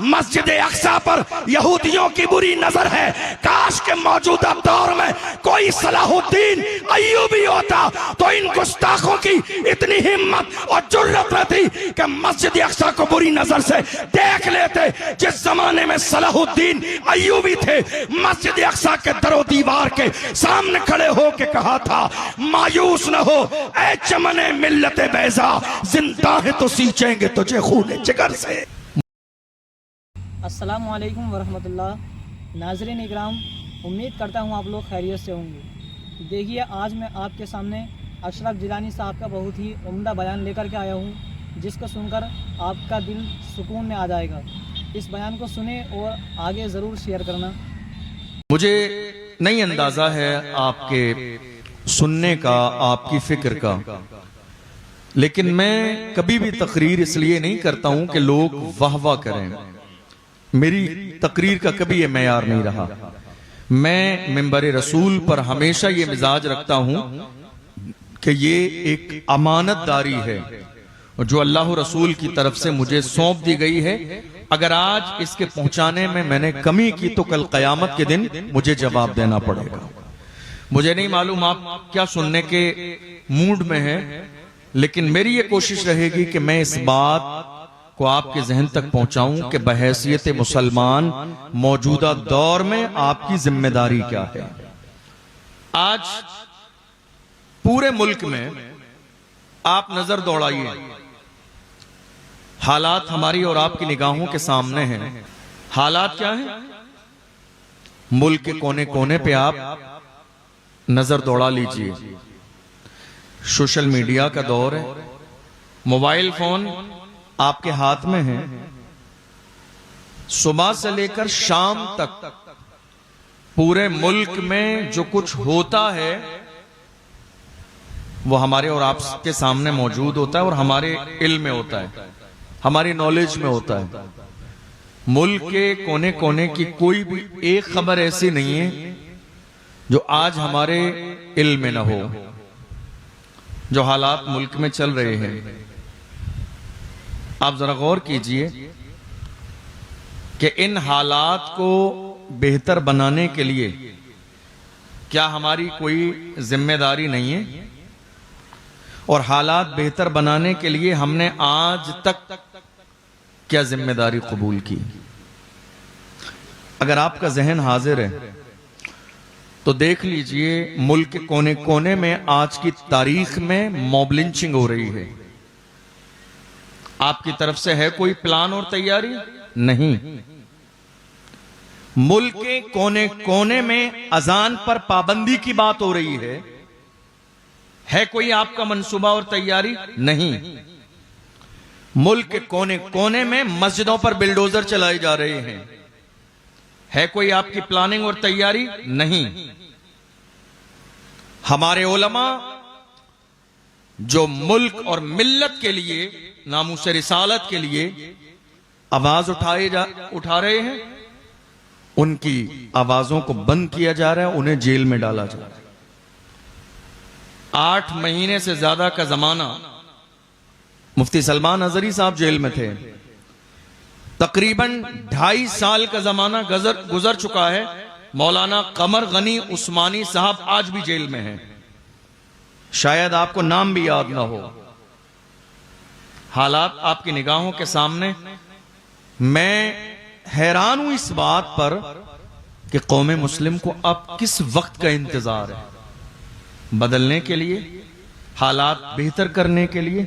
मस्जिद अक्सा पर यहूदियों की बुरी नजर है। काश के मौजूदा दौर में कोई सलाहुद्दीन अय्यूबी होता तो इन गुस्ताखों की इतनी हिम्मत और जुर्रत न थी कि मस्जिद अक्सा को बुरी नजर से देख लेते। जिस जमाने में सलाहुद्दीन अय्यूबी थे, मस्जिद अक्सा के दरो दीवार के सामने खड़े हो के कहा था, मायूस न हो ऐ चमने मिल्लत बैजा, जिंदा है तो सींचेंगे तुझे खून जिगर से। अस्सलामु अलैकुम वरहमतुल्लाह। नाज़रीन इकराम, उम्मीद करता हूँ आप लोग खैरियत से होंगे। देखिए, आज मैं आपके सामने अशरफ जिलानी साहब का बहुत ही उम्दा बयान लेकर के आया हूँ, जिसको सुनकर आपका दिल सुकून में आ जाएगा। इस बयान को सुने और आगे ज़रूर शेयर करना। मुझे नहीं अंदाज़ा है आपके सुनने का, आपकी फिक्र का, लेकिन मैं कभी भी तकरीर इसलिए नहीं करता हूं कि लोग वाह वाह करें। मेरी तकरीर का कभी ये मेयार नहीं रहा। मैं मिंबर रसूल पर हमेशा ये मिजाज रखता हूं कि ये एक अमानतदारी है जो अल्लाह रसूल की तरफ से मुझे सौंप दी गई है। अगर आज इसके पहुंचाने में मैंने कमी की तो कल कयामत के दिन मुझे जवाब देना पड़ेगा। मुझे नहीं मालूम आप क्या सुनने के मूड में हैं, लेकिन मेरी ये कोशिश रहेगी कि मैं इस बात को आपके जहन तक पहुंचाऊं कि बहैसियत मुसलमान मौजूदा दौर में आपकी जिम्मेदारी क्या है। आज पूरे मुल्क में आप नजर दौड़ाइए, हालात हमारी और आपकी निगाहों के सामने हैं। हालात क्या हैं? मुल्क के कोने कोने पे आप नजर दौड़ा लीजिए। सोशल मीडिया का दौर है, मोबाइल फोन आपके हाथ में है। सुबह से लेकर शाम तक पूरे मुल्क में जो कुछ होता है वो हमारे और आपके सामने मौजूद होता है और हमारे इल्म में होता है, हमारी नॉलेज में होता है। मुल्क के कोने कोने की कोई भी एक खबर ऐसी नहीं है जो आज हमारे इल्म में न हो। जो हालात मुल्क में चल रहे हैं, आप जरा गौर कीजिए कि इन हालात को बेहतर बनाने के लिए क्या हमारी कोई जिम्मेदारी नहीं है? और हालात बेहतर बनाने के लिए हमने आज तक क्या जिम्मेदारी कबूल की? अगर आपका जहन हाजिर है तो देख लीजिए, मुल्क के कोने कोने में आज की तारीख में मॉब लिंचिंग हो रही है। आपकी तरफ से है कोई प्लान और तैयारी? नहीं। मुल्क के कोने कोने में अजान पर पाबंदी की बात हो रही है कोई आपका मंसूबा और तैयारी? नहीं। मुल्क के कोने कोने में मस्जिदों पर बिल्डोजर चलाए जा रहे हैं, है कोई आपकी प्लानिंग और तैयारी? नहीं। हमारे उलमा जो मुल्क और मिल्लत के लिए, नामूस रिसालत के लिए आवाज उठा रहे हैं, उनकी आवाजों को बंद किया जा रहा है, उन्हें जेल में डाला जा रहा है। 8 महीने से ज्यादा का जमाना मुफ्ती सलमान अजहरी साहब जेल में थे। तकरीबन 2.5 साल का जमाना गुजर चुका है। मौलाना कमर गनी उस्मानी साहब आज भी जेल में हैं। शायद आपको नाम भी याद ना हो। हालात आपकी निगाहों के सामने। मैं हैरान हूं इस बात पर कि कौम मुस्लिम को अब किस वक्त का इंतजार है, बदलने के लिए, हालात बेहतर करने के लिए,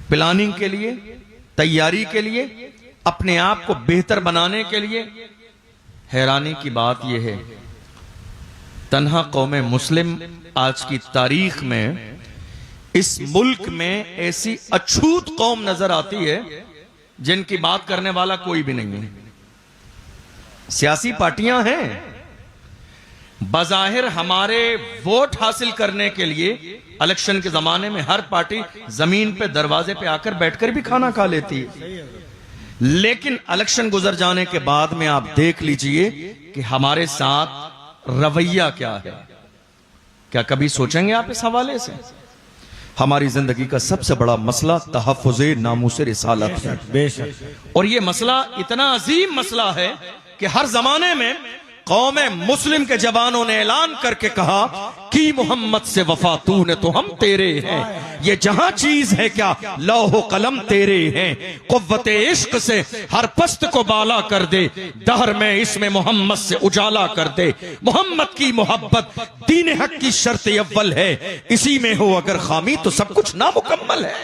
प्लानिंग के लिए, तैयारी के लिए, अपने आप को बेहतर बनाने के लिए। हैरानी की बात यह है, तन्हा कौम मुस्लिम आज की तारीख में इस मुल्क में ऐसी अछूत कौम नजर आती है जिनकी बात करने वाला कोई भी नहीं है। सियासी पार्टियां हैं, बज़ाहिर हमारे वोट हासिल करने के लिए इलेक्शन के जमाने में हर पार्टी जमीन पे दरवाजे पे आकर बैठकर भी खाना खा लेती है, लेकिन इलेक्शन गुजर जाने के बाद में आप देख लीजिए कि हमारे साथ रवैया क्या है। क्या कभी सोचेंगे आप इस हवाले से? हमारी जिंदगी का सबसे बड़ा मसला तहफ़्फ़ुज़े नामूस रिसालत है। बेशक। और ये मसला इतना अजीम मसला है कि हर जमाने में कौम मुस्लिम के जवानों ने ऐलान करके कहा कि मोहम्मद से वफा तूने तो हम तेरे हैं। ये जहां चीज है क्या लौह कलम तेरे हैं। कुव्वते इश्क से हर पस्त को बाला कर दे, दहर में इसमें मोहम्मद से उजाला कर दे। मोहम्मद की मोहब्बत दीन हक की शर्त अव्वल है, इसी में हो अगर खामी तो सब कुछ नामुकम्मल है।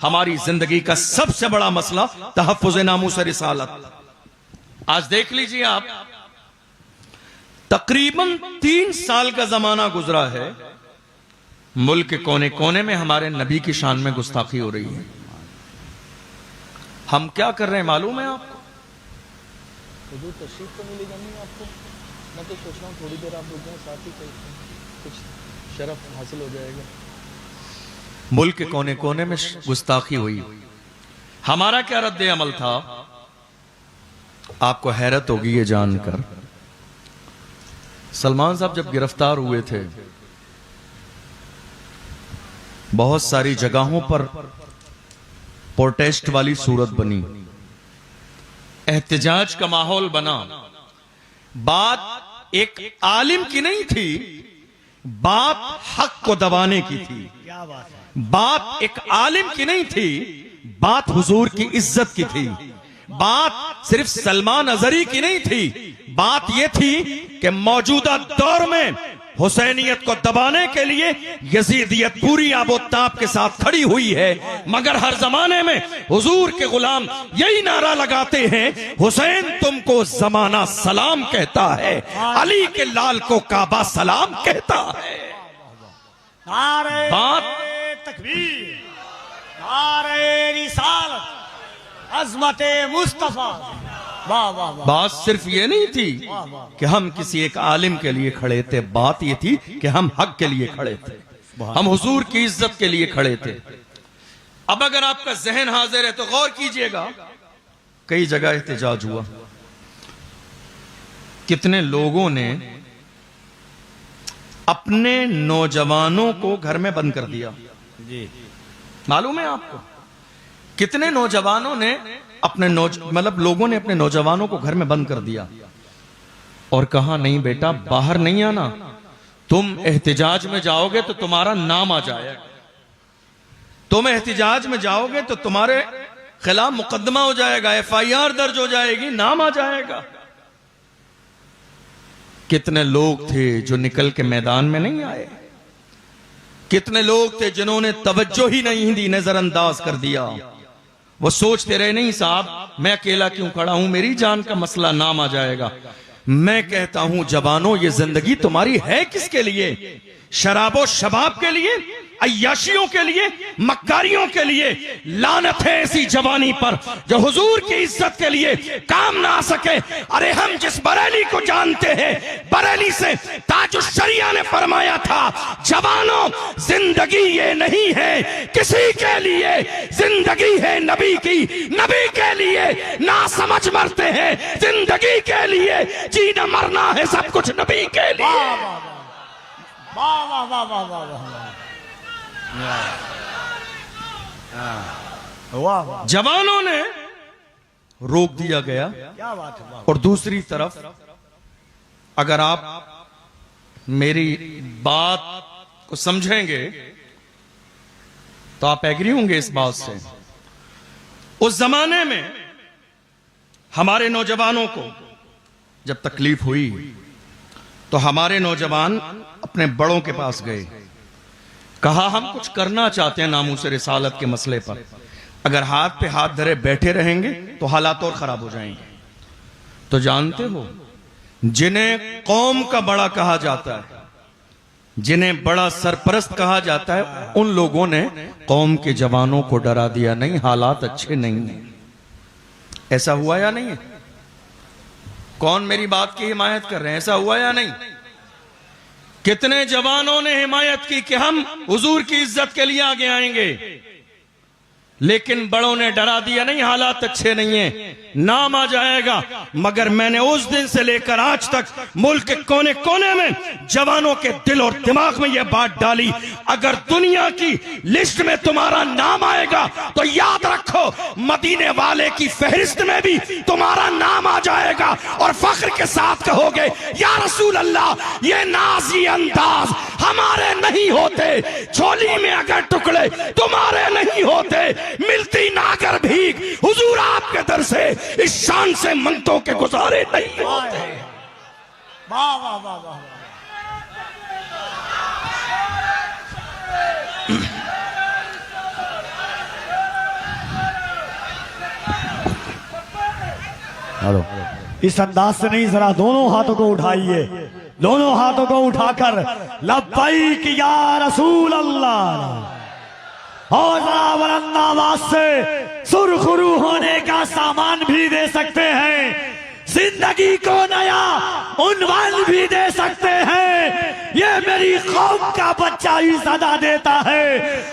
हमारी जिंदगी का सबसे बड़ा मसला तहफ़्फ़ुज़े नामूस रिसालत। आज देख लीजिए आप, तकरीबन 3 साल का जमाना गुजरा है, मुल्क के कोने कोने में हमारे नबी की शान में गुस्ताखी हो रही है। हम क्या कर रहे हैं मालूम है आपको? हुजूर तशरीफ तो मिलेगा नहीं आपको। मैं तो सोच रहा हूँ थोड़ी देर आप रुक जाएं, साथ ही कुछ शरफ हासिल हो जाएगा। मुल्क के कोने कोने में गुस्ताखी हुई, हमारा क्या रद्द अमल था? आपको हैरत होगी ये जानकर, सलमान साहब जब गिरफ्तार हुए थे बहुत सारी जगहों पर प्रोटेस्ट वाली सूरत बनी, एहतजाज का माहौल बना। बात एक आलिम की नहीं थी, बात हक को दबाने की थी। क्या बात है। बात एक आलिम की नहीं थी, बात हुजूर की इज्जत की थी। बात सिर्फ सलमान अजहरी की नहीं थी, बात यह थी कि मौजूदा दौर में हुसैनियत को दबाने के लिए यजीदियत पूरी आबोताब के साथ खड़ी हुई है। मगर हर जमाने में हुजूर के गुलाम यही नारा लगाते हैं, हुसैन तुमको जमाना सलाम कहता है, अली के लाल को काबा सलाम कहता है। नारे बात तकबीर, नारे रिसालत, अज़मते मुस्तफा। वाह वाह वाह। बात सिर्फ ये नहीं थी कि हम किसी एक आलिम के लिए खड़े थे, बात ये थी कि हम हक के लिए खड़े थे, हम हुजूर की इज्जत के लिए खड़े थे। अब अगर आपका जहन हाजिर है तो गौर कीजिएगा, कई जगह एहतजाज हुआ, कितने लोगों ने अपने नौजवानों को घर में बंद कर दिया। जी मालूम है आपको? कितने नौजवानों ने अपने मतलब लोगों ने अपने नौजवानों को घर में बंद कर दिया और कहा नहीं बेटा बाहर नहीं आना, तुम एहतिजाज में जाओगे तो तुम्हारा नाम आ जाएगा, तुम एहतिजाज में जाओगे तो तुम्हारे खिलाफ मुकदमा हो जाएगा, FIR दर्ज हो जाएगी, नाम आ जाएगा। कितने लोग थे जो निकल के मैदान में नहीं आए, कितने लोग थे जिन्होंने तवज्जो ही नहीं दी, नजरअंदाज कर दिया। वो सोचते रहे नहीं साहब मैं अकेला क्यों खड़ा हूं, मेरी जान का मसला, नाम आ जाएगा। मैं कहता हूं जवानों, ये जिंदगी तुम्हारी है किसके लिए? शराबो शबाब के लिए, अय्याशियों के लिए, मक्कारियों के लिए। लानत है ऐसी जवानी पर जो हुजूर की इज्जत के लिए काम ना आ सके। अरे हम जिस बरेली को जानते हैं, बरेली से ताजुश शरिया ने फरमाया था, जवानों जिंदगी ये नहीं है किसी के लिए, जिंदगी है नबी की, नबी के लिए। ना समझ मरते हैं जिंदगी के लिए, जीना मरना है सब कुछ नबी के लिए। वाह वाह वाह वाह वाह वाह वाह वाह। जवानों ने रोक दिया गया। क्या बात है। और दूसरी तरफ अगर आप मेरी बात को समझेंगे तो आप एग्री होंगे इस बात से। उस जमाने में हमारे नौजवानों को जब तकलीफ हुई तो हमारे नौजवान अपने बड़ों के पास गए, कहा हम कुछ करना चाहते हैं नामूस रिसालत के मसले पर, अगर हाथ पे हाथ धरे बैठे रहेंगे तो हालात और खराब हो जाएंगे। तो जानते हो जिन्हें कौम का बड़ा कहा जाता है, जिन्हें बड़ा सरपरस्त कहा जाता है, उन लोगों ने कौम के जवानों को डरा दिया, नहीं हालात अच्छे नहीं है। ऐसा हुआ या नहीं है? कौन मेरी बात की हिमायत कर रहे हैं? ऐसा हुआ या नहीं? कितने जवानों ने हिमायत की कि हम हुजूर की इज्जत के लिए आगे आएंगे। लेकिन बड़ों ने डरा दिया, नहीं हालात अच्छे नहीं हैं, नाम आ जाएगा। मगर मैंने उस दिन से लेकर आज तक मुल्क के कोने कोने में जवानों के दिल और दिमाग में यह बात डाली, अगर दुनिया की लिस्ट में तुम्हारा नाम आएगा तो याद रखो मदीने वाले की फहरिस्त में भी तुम्हारा नाम आ जाएगा और फख्र के साथ कहोगे या रसूल अल्लाह, ये नाज ये अंदाज हमारे नहीं होते, झोली में अगर टुकड़े तुम्हारे नहीं होते, मिलती नागर भीख हुजूर आपके दर से इस शान से मंतों के गुजारे नहीं होते। वाह वाह वाह वाह। हेलो, इस अंदाज से नहीं, जरा दोनों हाथों को उठाइए, दोनों हाथों को उठाकर लब्बैक या रसूल अल्लाह, और जरा बुलंद आवाज से सुरखरू होने का सामान भी दे सकते हैं, जिंदगी को नया उन्वान भी दे सकते हैं। ये मेरी कौम का बच्चा ही सदा देता है,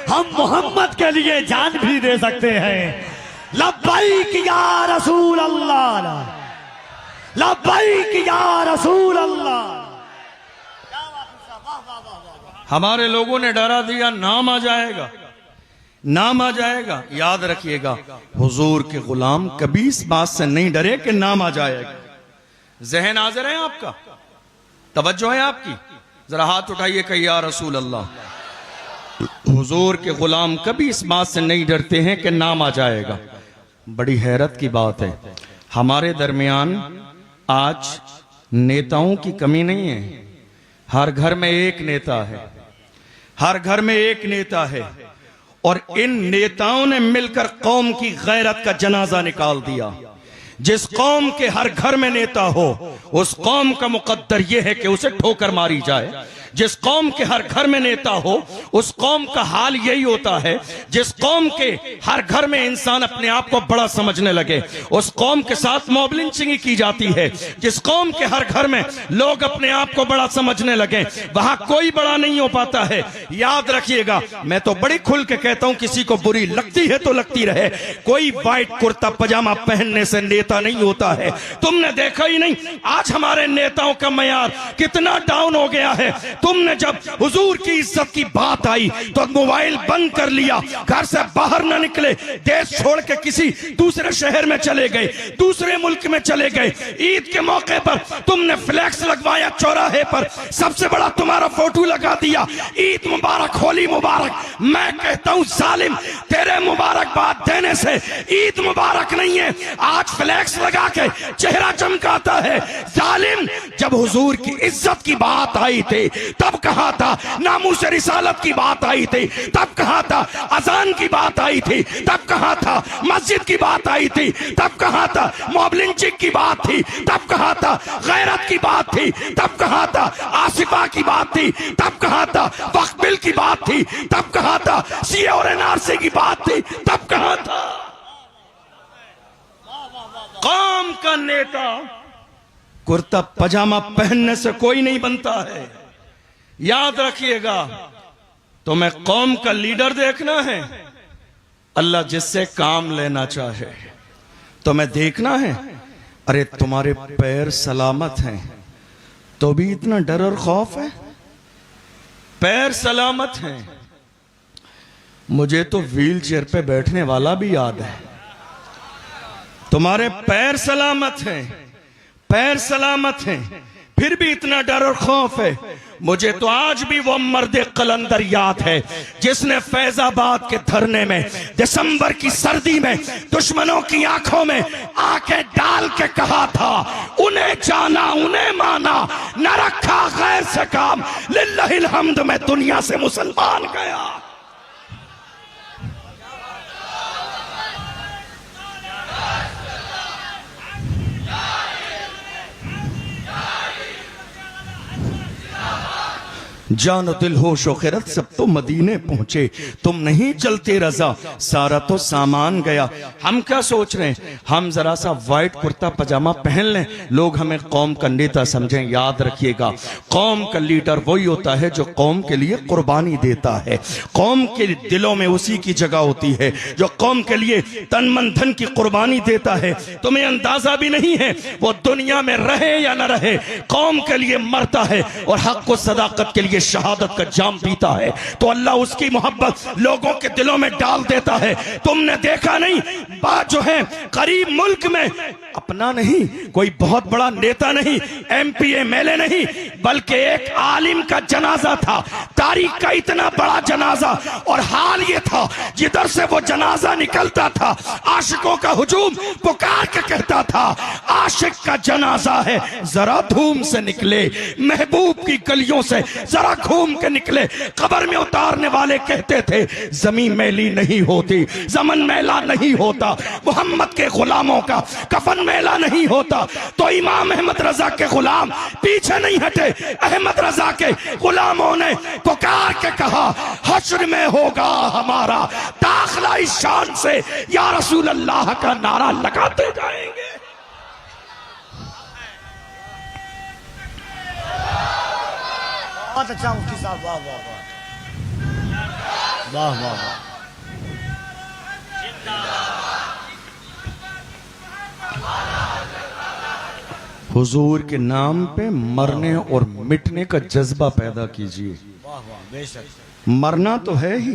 हम मोहम्मद के लिए जान भी दे सकते हैं। लब्बैक या रसूल अल्लाह, लब्बैक या रसूल अल्लाह। हमारे लोगों ने डरा दिया, नाम आ जाएगा, नाम आ जाएगा। याद रखिएगा हुजूर के गुलाम कभी इस बात से नहीं डरे कि नाम आ जाएगा। जहन हाजिर है आपका, तवज्जो है आपकी, जरा हाथ उठाइए कहिए या रसूल अल्लाह। हुजूर के गुलाम कभी इस बात से नहीं डरते हैं कि नाम आ जाएगा। बड़ी हैरत की बात है, हमारे दरमियान आज नेताओं की कमी नहीं है, हर घर में एक नेता है, हर घर में एक नेता है, और इन नेताओं ने मिलकर कौम की गैरत का जनाजा निकाल दिया। जिस कौम के हर घर में नेता हो उस कौम का मुकद्दर यह है कि उसे ठोकर मारी जाए। जिस कौम के हर घर में नेता हो उस कौम का हाल यही होता है। जिस कौम के हर घर में इंसान अपने आप को बड़ा समझने लगे उस कौम के साथ मॉब लिंचिंग की जाती है। जिस कौम के हर घर में लोग अपने आप को बड़ा समझने लगे वहां कोई बड़ा नहीं हो पाता है। याद रखिएगा, मैं तो बड़ी खुल के कहता हूं, किसी को बुरी लगती है तो लगती रहे, कोई वाइट कुर्ता पजामा पहनने से नेता नहीं होता है। तुमने देखा ही नहीं आज हमारे नेताओं का मयार कितना डाउन हो गया है। तुमने जब हुजूर की इज्जत की बात आई तो मोबाइल बंद कर लिया, घर से बाहर न निकले, देश छोड़ के किसी दूसरे शहर में चले गए, दूसरे मुल्क में चले गए। ईद के मौके पर तुमने फ्लैक्स लगवाया चौराहे पर, सबसे बड़ा तुम्हारा फोटो लगा दिया, ईद मुबारक, होली मुबारक। मैं कहता हूं जालिम, तेरे मुबारकबाद देने से ईद मुबारक नहीं है, आज फ्लैक्स लगा के चेहरा चमकाता है। जालिम, जब हुजूर की इज्जत की बात आई थी तब कहा था, नामूस रिसालत की बात आई थी तब कहा था, अजान की बात आई थी तब कहा था, मस्जिद की बात आई थी तब कहा था, मॉब लिंचिंग की बात थी तब कहा था, गैरत की बात थी तब कहा था, आसिफा की बात थी तब कहा था, वक्फ बिल की बात थी तब कहा था, सीए और एनआरसी की बात थी तब कहा था। कौम का नेता कुर्ता पजामा पहनने से कोई नहीं बनता है। याद रखिएगा, तुम्हें कौम का लीडर देखना है, अल्लाह जिससे काम लेना चाहे। तुम्हें देखना है, अरे तुम्हारे पैर सलामत हैं तो भी इतना डर और खौफ है। पैर सलामत हैं, मुझे तो व्हील चेयर पे बैठने वाला भी याद है। तुम्हारे पैर सलामत हैं, पैर सलामत हैं, फिर भी इतना डर और खौफ है। मुझे तो आज भी वो मर्द कलंदर याद है जिसने फैजाबाद के धरने में दिसंबर की सर्दी में दुश्मनों की आंखों में आंखें डाल के कहा था, उन्हें जाना उन्हें माना, न रखा गैर से काम, लिल्लाहिल हम्द मैं दुनिया से मुसलमान गया। जान दिल होश व खिरत सब तो मदीने पहुंचे, तुम नहीं चलते रजा सारा तो सामान गया। हम क्या सोच रहे हैं, हम जरा सा व्हाइट कुर्ता पजामा पहन लें, लोग हमें कौम का नेता समझें। याद रखिएगा, कौम का लीडर वही होता है जो कौम के लिए कुर्बानी देता है। कौम के दिलों में उसी की जगह होती है जो कौम के लिए तन मन धन की कुर्बानी देता है। तुम्हें अंदाजा भी नहीं है वो दुनिया में रहे या न रहे, कौम के लिए मरता है और हक को सदाकत के लिए शहादत का जाम पीता है, तो अल्लाह उसकी मोहब्बत लोगों के दिलों में डाल देता है। तुमने देखा नहीं, बात जो है करीब मुल्क में अपना नहीं, कोई बहुत बड़ा नेता नहीं, एमपी एमएलए नहीं, बल्कि एक आलिम का जनाजा था, तारीख का इतना बड़ा जनाजा। और हाल ये था, जिधर से वो जनाजा निकलता था आशिकों का हुजूम पुकार के कहता था, आशिक का जनाजा है जरा धूम से निकले, महबूब की गलियों से जरा घूम के निकले। कब्र में उतारने वाले कहते थे जमीन मैली नहीं होती, जमन मैला नहीं होता, मोहम्मद के गुलामों का कफन मैला नहीं होता। तो इमाम अहमद रजा के गुलाम पीछे नहीं हटे, अहमद रजा के गुलामों ने पुकार के कहा, हश्र में होगा हमारा दाखिला इस शान से, या रसूल अल्लाह का नारा लगाते जाएंगे। बहुत अच्छा मुफ्ती साहब, वाह वाह वाह वाह वाह वाह। हुजूर के नाम पे मरने और मिटने का जज्बा पैदा कीजिए। वाह वाह, बेशक। मरना तो है ही,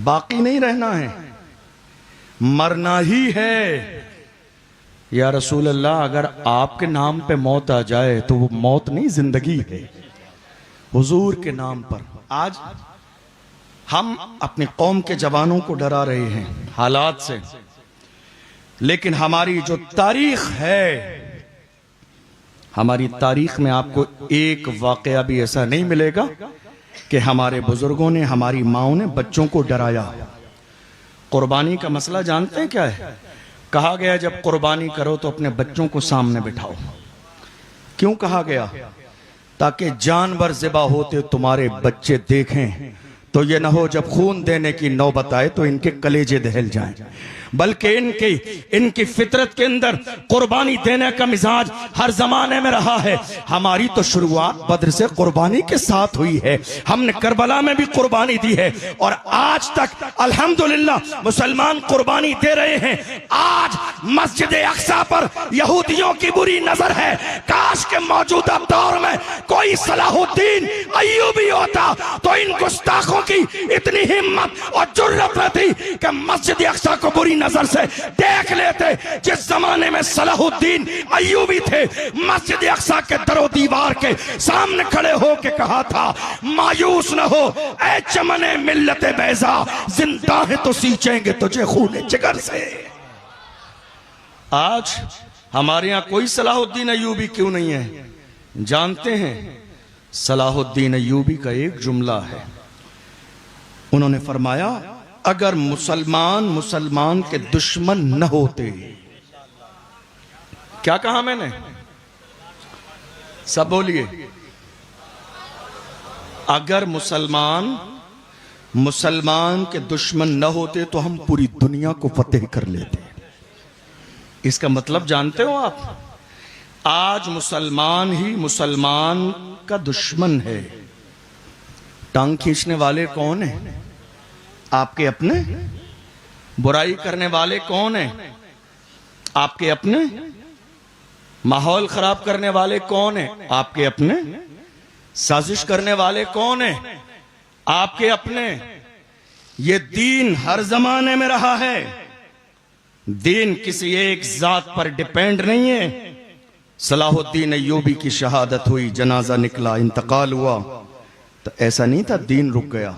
बाकी नहीं रहना है, मरना ही है। या रसूल अल्लाह, अगर आपके नाम पे मौत आ जाए तो वो मौत नहीं, जिंदगी है। हुजूर के नाम पर आज हम अपनी कौम के जवानों को डरा रहे हैं हालात से, लेकिन हमारी जो तारीख है, हमारी तारीख में आपको एक वाकया भी ऐसा नहीं मिलेगा कि हमारे बुजुर्गों ने, हमारी माओं ने बच्चों को डराया। कुर्बानी का मसला जानते हैं क्या है? कहा गया जब कुर्बानी करो तो अपने बच्चों को सामने बिठाओ। क्यों कहा गया? ताकि जानवर ज़िबा होते तुम्हारे बच्चे देखें तो ये ना हो जब खून देने की नौबत आए तो इनके कलेजे दहल जाएं, बल्कि इनकी फितरत के अंदर कुर्बानी देने का मिजाज हर जमाने में रहा है। हमारी तो शुरुआत बद्र से कुर्बानी के साथ हुई है, हमने करबला में भी कुर्बानी दी है और आज तक अल्हम्दुलिल्लाह मुसलमान कुर्बानी दे रहे हैं। आज मस्जिद अक्सा पर यहूदियों की बुरी नजर है। काश के मौजूदा दौर में कोई सलाहुद्दीन अय्यूबी होता तो इन गुस्ताखों की इतनी हिम्मत और जुर्रत रहती कि मस्जिद अक्सा को बुरी नजर से देख लेते। जिस जमाने में सलाहुद्दीन अय्यूबी थे, मस्जिद अक्सा के दरो दीवार के सामने खड़े हो के कहा था, मायूस न हो ऐ चमने मिल्लते बैजा, जिंदा है तो सींचेंगे तुझे खून जिगर से। आज हमारे यहां कोई सलाहुद्दीन अय्यूबी क्यों नहीं है? जानते हैं, सलाहुद्दीन अय्यूबी का एक जुमला है, उन्होंने फरमाया, अगर मुसलमान के दुश्मन न होते। क्या कहा मैंने? सब बोलिए। अगर मुसलमान के दुश्मन न होते तो हम पूरी दुनिया को फतेह कर लेते। इसका मतलब जानते हो आप? आज मुसलमान ही मुसलमान का दुश्मन है। टांग खींचने वाले कौन है? आपके अपने। बुराई करने वाले कौन है? आपके अपने। माहौल खराब करने वाले कौन है? आपके अपने। साजिश करने वाले कौन है? आपके अपने। ये दीन हर जमाने में रहा है। दीन किसी एक जात पर डिपेंड नहीं है। सलाहुद्दीन अय्यूबी की शहादत हुई, जनाजा निकला, इंतकाल हुआ, तो ऐसा नहीं था दीन रुक गया।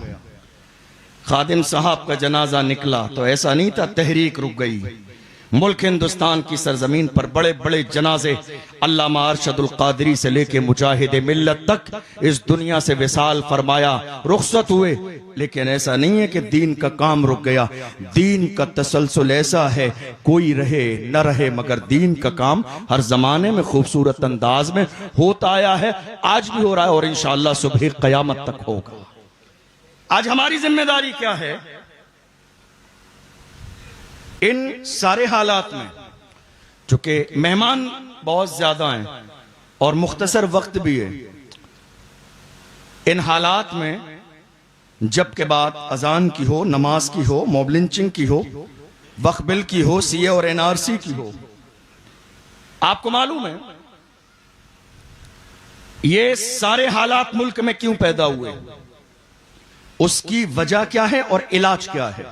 खादिम साहब का जनाजा निकला तो ऐसा नहीं था तहरीक रुक गई। मुल्क हिंदुस्तान की सरजमीन पर बड़े बड़े जनाजे अल्लामा अरशदुल कादरी से लेके मुजाहिद मिल्लत तक इस दुनिया से विसाल फरमाया, रुखसत हुए। लेकिन ऐसा नहीं है कि दीन का काम रुक गया। दीन का तसलसल ऐसा है, कोई रहे न रहे मगर दीन का काम हर जमाने में खूबसूरत अंदाज में होता आया है, आज भी हो रहा है और इंशाअल्लाह सुबह कयामत तक होगा। आज हमारी जिम्मेदारी क्या है? इन सारे हालात में, चूंकि मेहमान बहुत ज्यादा हैं और मुख्तसर वक्त भी है, इन हालात में जब के बाद अजान की हो, नमाज की हो, मॉब लिंचिंग की हो, वक्फ बिल की हो, सीए और एनआरसी की हो, आपको मालूम है ये सारे हालात मुल्क में क्यों पैदा हुए, उसकी वजह क्या है और इलाज क्या है?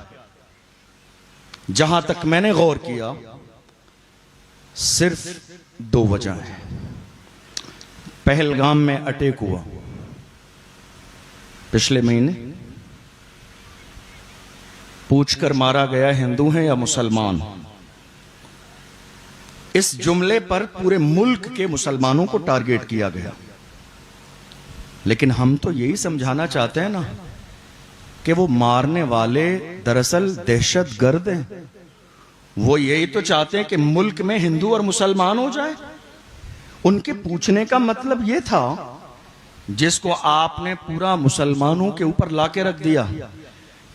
जहां तक मैंने गौर किया सिर्फ दो वजह है। पहलगाम में अटैक हुआ पिछले महीने, पूछकर मारा गया हिंदू है या मुसलमान। इस जुमले पर पूरे मुल्क के मुसलमानों को टारगेट किया गया। लेकिन हम तो यही समझाना चाहते हैं ना कि वो मारने वाले दरअसल दहशत गर्द हैं। वो यही तो चाहते हैं कि मुल्क में हिंदू और मुसलमान हो जाए। उनके पूछने का मतलब ये था, जिसको आपने पूरा मुसलमानों के ऊपर लाके रख दिया।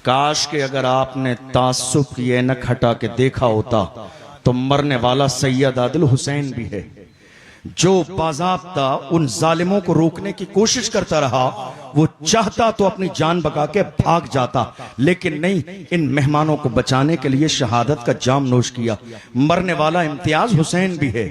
काश के अगर आपने तासुब की ऐनक हटा के देखा होता तो मरने वाला सैयद आदिल हुसैन भी है, जो बाज़ाब्ता उन जालिमों को रोकने की कोशिश करता रहा। वो चाहता तो अपनी जान बचा के भाग जाता, लेकिन नहीं, इन मेहमानों को बचाने के लिए शहादत का जाम नोश किया। मरने वाला इम्तियाज हुसैन भी है,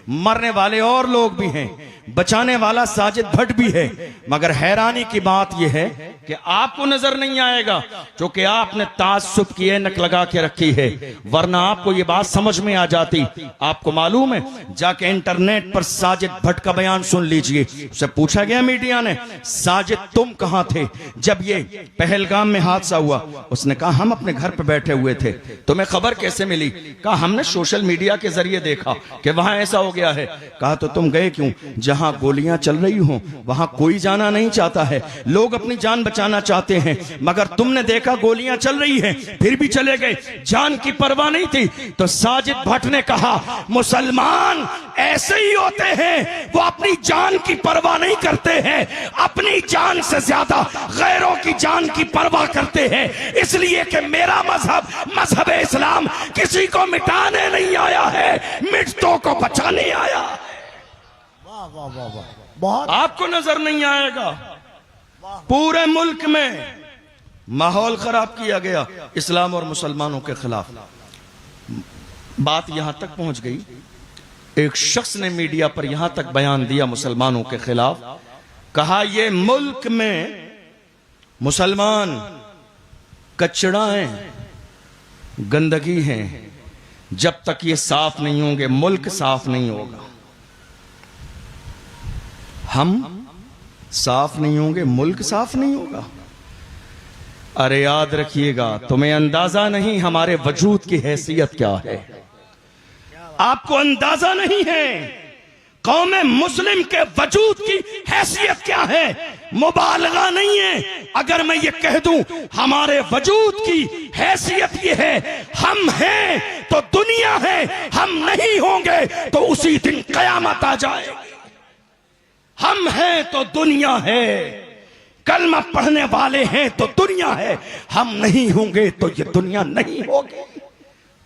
मरने वाले और लोग भी हैं, बचाने वाला साजिद भट्ट भी है। मगर हैरानी की बात यह है कि आपको नजर नहीं आएगा क्योंकि आपने तासुब की ऐनक लगा के रखी है, वरना आपको यह बात समझ में आ जाती। आपको मालूम है, जाके इंटरनेट पर साजिद भट्ट का बयान सुन लीजिए। उससे पूछा गया मीडिया ने, साजिद तुम कहां थे जब ये पहलगाम में हादसा हुआ? उसने कहा हम अपने घर पर बैठे हुए थे। तुम्हें खबर कैसे मिली? कहा हमने सोशल मीडिया के जरिए देखा कि वहां ऐसा हो गया है। कहा तो तुम गए क्यों? जहां गोलियां चल रही हो वहां कोई जाना नहीं चाहता है, लोग अपनी जान बचाना चाहते हैं, मगर तुमने देखा गोलियां चल रही हैं फिर भी चले गए, जान की परवाह नहीं थी। तो साजिद भट्ट ने कहा मुसलमान ऐसे ही होते हैं, वो अपनी जान की परवाह नहीं करते हैं, अपनी जान से ज्यादा गैरों की जान की परवाह करते हैं। इसलिए कि मेरा मजहब इस्लाम किसी को मिटाने नहीं आया है, मिटतों को बचाने आया। वाह वाह वाह वाह, बहुत। आपको नजर नहीं आएगा, पूरे मुल्क में माहौल खराब किया गया इस्लाम और मुसलमानों के खिलाफ। बात यहां तक पहुंच गई, एक शख्स ने मीडिया पर यहां तक बयान दिया मुसलमानों के खिलाफ। कहा ये मुल्क में मुसलमान कचड़ा हैं, गंदगी है, जब तक ये साफ नहीं होंगे मुल्क साफ नहीं होगा। हम साफ नहीं होंगे मुल्क साफ नहीं होगा। अरे याद रखिएगा, तुम्हें अंदाजा नहीं हमारे वजूद की हैसियत क्या है, आपको अंदाजा नहीं है कौम मुस्लिम के वजूद की हैसियत क्या है। मुबालगा नहीं है अगर मैं ये कह दूं हमारे वजूद की हैसियत ये है, हम हैं तो दुनिया है, हम नहीं होंगे तो उसी दिन कयामत आ जाएगी। हम हैं तो दुनिया है, कलमा पढ़ने वाले हैं तो दुनिया है, हम नहीं होंगे तो ये दुनिया नहीं होगी।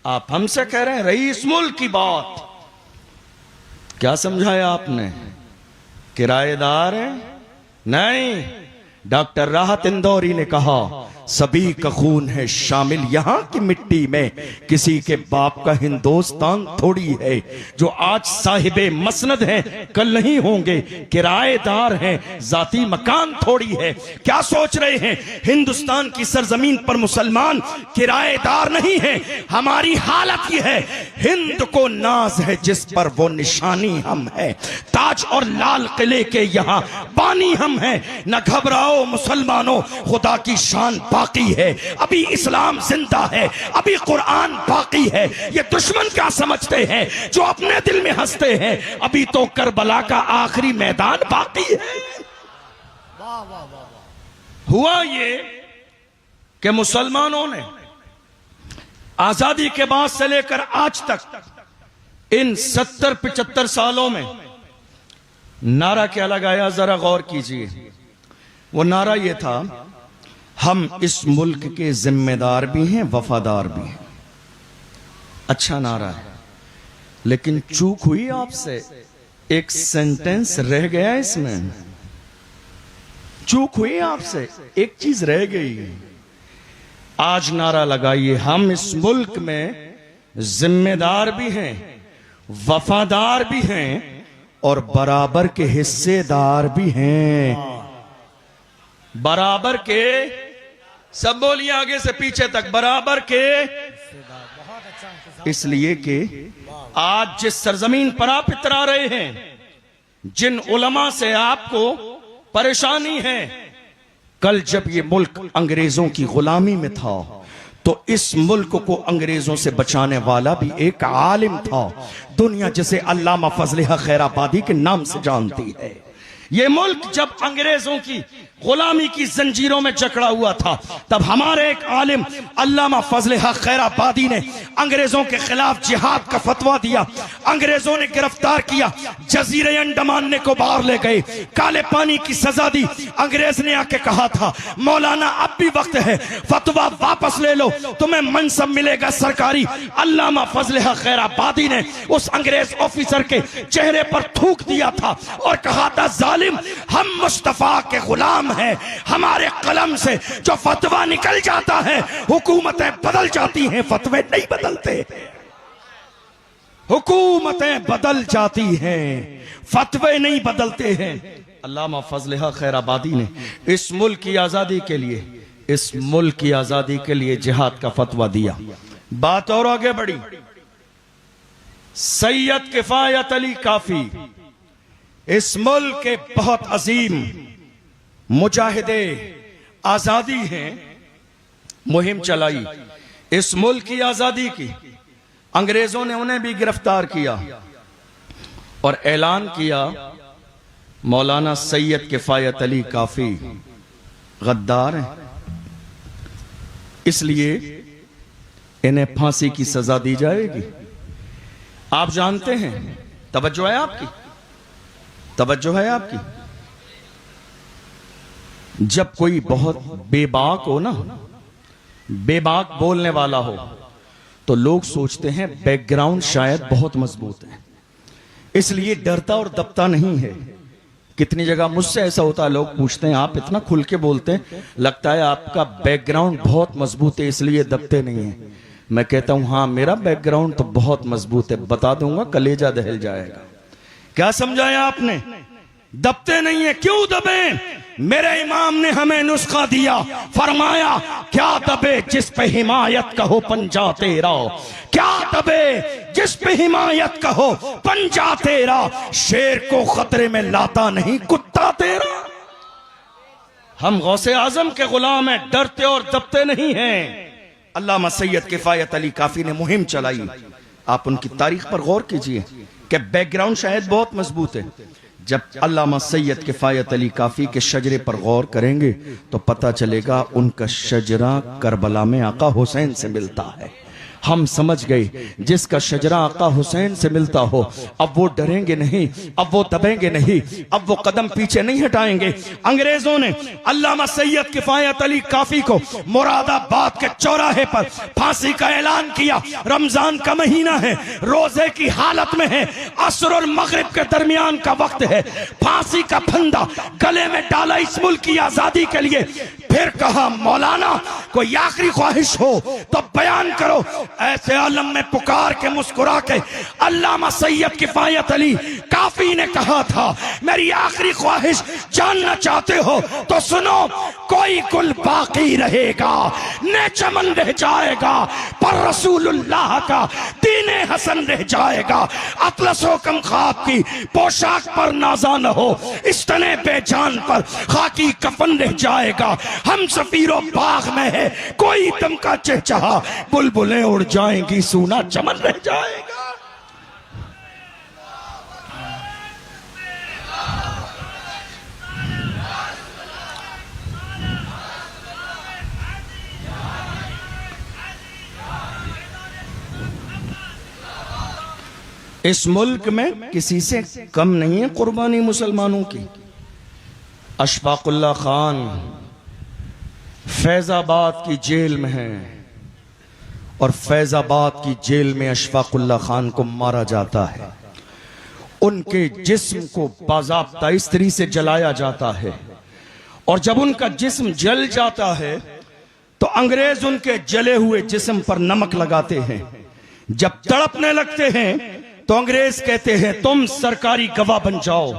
आप हमसे कह रहे हैं रईस मुल्क की बात, क्या समझाया आपने? किराएदार है? नहीं, डॉक्टर राहत इंदौरी ने कहा सभी का खून है शामिल यहां की मिट्टी में, किसी के बाप का हिंदुस्तान थोड़ी है, जो आज साहिबे मसनद हैं कल नहीं होंगे, किराएदार हैं जाती मकान थोड़ी है। क्या सोच रहे हैं हिंदुस्तान की सरजमीन पर मुसलमान किराएदार नहीं है? हमारी हालत यह है, हिंद को नाज है जिस पर वो निशानी हम है, ताज और लाल किले के यहां बानी हम हैं। न घबराओ आओ मुसलमानों, खुदा की शान बाकी है, अभी इस्लाम जिंदा है, अभी कुरान बाकी है। ये दुश्मन क्या समझते हैं जो अपने दिल में हंसते हैं, अभी तो करबला का आखिरी मैदान बाकी है। हुआ ये कि मुसलमानों ने आजादी के बाद से लेकर आज तक इन 70-75 सालों में नारा क्या लगाया, जरा गौर कीजिए। वो नारा ये था, हम इस मुल्क के जिम्मेदार भी हैं, वफादार भी हैं। अच्छा नारा है, लेकिन चूक हुई आपसे, एक सेंटेंस रह गया इसमें। चूक हुई आपसे, एक चीज रह गई। आज नारा लगाइए, हम इस मुल्क में जिम्मेदार भी हैं, वफादार भी हैं और बराबर के हिस्सेदार भी हैं। बराबर के, सब बोलिए आगे से पीछे तक, बराबर के। इसलिए कि आज जिस सरजमीन पर आप इतरा रहे हैं, जिन उलमा से आपको परेशानी है, कल जब ये मुल्क अंग्रेजों की गुलामी में था तो इस मुल्क को अंग्रेजों से बचाने वाला भी एक आलिम था, दुनिया जिसे अल्लामा फजल हक खैराबादी के नाम से जानती है। ये मुल्क जब अंग्रेजों की गुलामी की जंजीरों में जकड़ा हुआ था, तब हमारे एक आलिम अल्लामा फजल हक खैराबादी ने अंग्रेजों के खिलाफ जिहाद का फतवा दिया। अंग्रेजों ने गिरफ्तार किया, जजीरे अंडमान ने को बाहर ले गए, काले पानी की सजा दी। अंग्रेज ने आके कहा था, मौलाना अब भी वक्त है, फतवा वापस ले लो, तुम्हें मनसब मिलेगा सरकारी। अल्लामा फजल हक खैराबादी ने उस अंग्रेज ऑफिसर के चेहरे पर थूक दिया था और कहा था, जालिम, हम मुस्तफा के गुलाम है, हमारे कलम से जो फतवा निकल जाता है हुकूमतें बदल जाती हैं, फतवे नहीं बदलते। हुकूमतें बदल जाती हैं, फतवे नहीं बदलते हैं। अल्लामा फजल हक खैराबादी ने इस मुल्क की आजादी के लिए, इस मुल्क की आजादी के लिए जिहाद का फतवा दिया। बात और आगे बढ़ी। सैयद किफायत अली काफी इस मुल्क के बहुत अजीम मुजाहिदे आजादी हैं, मुहिम चलाई इस मुल्क की आजादी की। अंग्रेजों ने उन्हें भी गिरफ्तार किया और ऐलान किया, मौलाना सैयद किफायत अली काफी गद्दार हैं, इसलिए इन्हें फांसी की सजा दी जाएगी। आप जानते हैं, तवज्जो है आपकी, तवज्जो है आपकी, जब कोई बहुत बेबाक हो ना, बेबाक बोलने वाला हो, तो लोग सोचते हैं बैकग्राउंड शायद बहुत मजबूत है, इसलिए डरता और दबता नहीं है। कितनी जगह मुझसे ऐसा होता है, लोग पूछते हैं आप इतना खुल के बोलते हैं, लगता है आपका बैकग्राउंड बहुत मजबूत है इसलिए दबते नहीं है। मैं कहता हूं हाँ, मेरा बैकग्राउंड तो बहुत मजबूत है, बता दूंगा कलेजा दहल जाएगा। क्या समझाया आपने? दबते नहीं है। क्यों दबे? मेरे इमाम ने हमें नुस्खा दिया, फरमाया क्या दबे जिस पे हिमायत कहो पंजा तेरा, क्या दबे जिस पे हिमायत कहो पंजा तेरा, शेर को खतरे में लाता नहीं कुत्ता तेरा। हम गौसे आजम के गुलाम हैं, डरते और दबते नहीं हैं। अल्लामा सैयद किफायत अली काफी ने मुहिम चलाई। आप उनकी तारीख पर गौर कीजिए कि बैकग्राउंड शायद बहुत मजबूत है। जब अल्लामा सैयद किफायत अली काफी के शजरे पर गौर करेंगे तो पता चलेगा उनका शजरा करबला में आका हुसैन से मिलता है। हम समझ गए जिसका शजरा आका हुसैन से मिलता हो, अब वो डरेंगे नहीं, अब वो दबेंगे नहीं, अब वो कदम पीछे नहीं हटाएंगे। अंग्रेजों ने अल्लामा सैयद किफायत अली काफी को मुरादाबाद के चौराहे पर फांसी का ऐलान किया। रमजान का महीना है, रोजे की हालत में है, असर और मगरिब के दरमियान का वक्त है। फांसी का फंदा गले में डाला इस मुल्क की आजादी के लिए। फिर कहा मौलाना कोई आखिरी ख्वाहिश हो तो बयान करो। ऐसे आलम में पुकार के मुस्कुरा के अल्लामा सैयद किफायत अली काफी ने कहा था, मेरी आखिरी ख्वाहिश जानना चाहते हो तो सुनो, कोई गुल बाकी रहेगा, न चमन रह जाएगा, पर रसूलुल्लाह का दीने हसन रह जाएगा। अतलसो कम ख्वाब की पोशाक पर नाजा न हो, इस तने बेजान पर खाकी कफन रह जाएगा। हम सफीरो बाग में है, कोई दम का चहचहा, बुलबुलें उड़ जाएंगी, सूना चमन रह जाएगा। इस मुल्क में किसी से कम नहीं है कुर्बानी मुसलमानों की। अशफाकुल्ला खान फैजाबाद की जेल में है और फैजाबाद की जेल में अशफाकुल्ला खान को मारा जाता है। उनके जिस्म को बाज़ाब्ता इस्त्री से जलाया जाता है और जब उनका जिस्म जल जाता है तो अंग्रेज उनके जले हुए जिस्म पर नमक लगाते हैं। जब तड़पने लगते हैं तो अंग्रेज कहते हैं तुम सरकारी गवाह बन जाओ,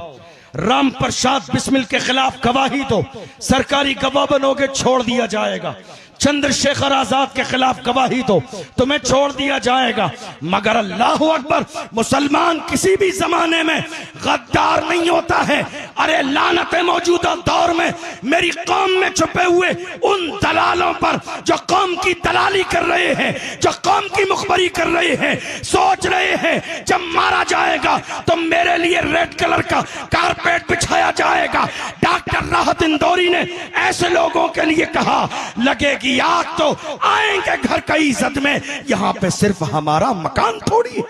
राम प्रसाद बिस्मिल के खिलाफ गवाही दो, सरकारी गवाह बनोगे छोड़ दिया जाएगा। चंद्रशेखर आजाद के खिलाफ गवाही दो, तुम्हें छोड़ दिया जाएगा। मगर अल्लाह अकबर, मुसलमान किसी भी जमाने में गद्दार नहीं होता है। अरे लानत मौजूदा दौर में मेरी कौम में छुपे हुए उन दलालों पर जो कौम की दलाली कर रहे हैं, जो कौम की मुखबरी कर रहे हैं, सोच रहे हैं जब मारा जाएगा तो मेरे लिए रेड कलर का कारपेट बिछाया जाएगा। डॉक्टर राहत इंदौरी ने ऐसे लोगों के लिए कहा, लगेगी आग तो आएंगे घर का इज्जत में, यहां पे सिर्फ हमारा मकान थोड़ी है।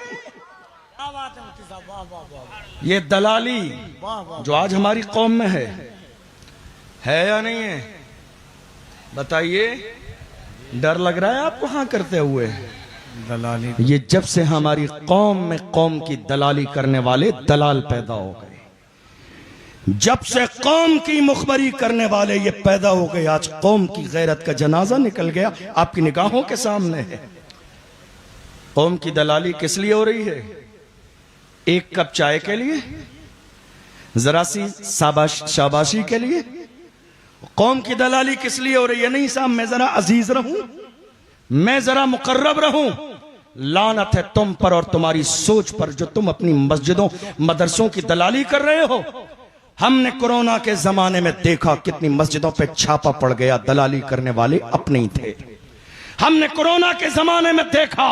ये दलाली जो आज हमारी कौम में है या नहीं है? बताइए, डर लग रहा है आपको हाँ करते हुए? दलाली ये जब से हमारी कौम में कौम की दलाली करने वाले दलाल पैदा हो गए, जब से कौम की मुखबरी करने वाले ये पैदा हो गए, आज कौम की गैरत का जनाजा निकल गया, आपकी निगाहों के सामने है। कौम की दलाली किस लिए हो रही है? एक कप चाय के लिए, जरा सी शाबाशी के लिए? कौम की दलाली किस लिए हो रही है? नहीं साहब, मैं जरा अजीज रहूं, मैं जरा मुकर्रब रहूं। लानत है तुम पर और तुम्हारी सोच पर जो तुम अपनी मस्जिदों मदरसों की दलाली कर रहे हो। हमने कोरोना के जमाने में देखा कितनी मस्जिदों पे छापा पड़ गया, दलाली करने वाले अपने ही थे। हमने कोरोना के जमाने में देखा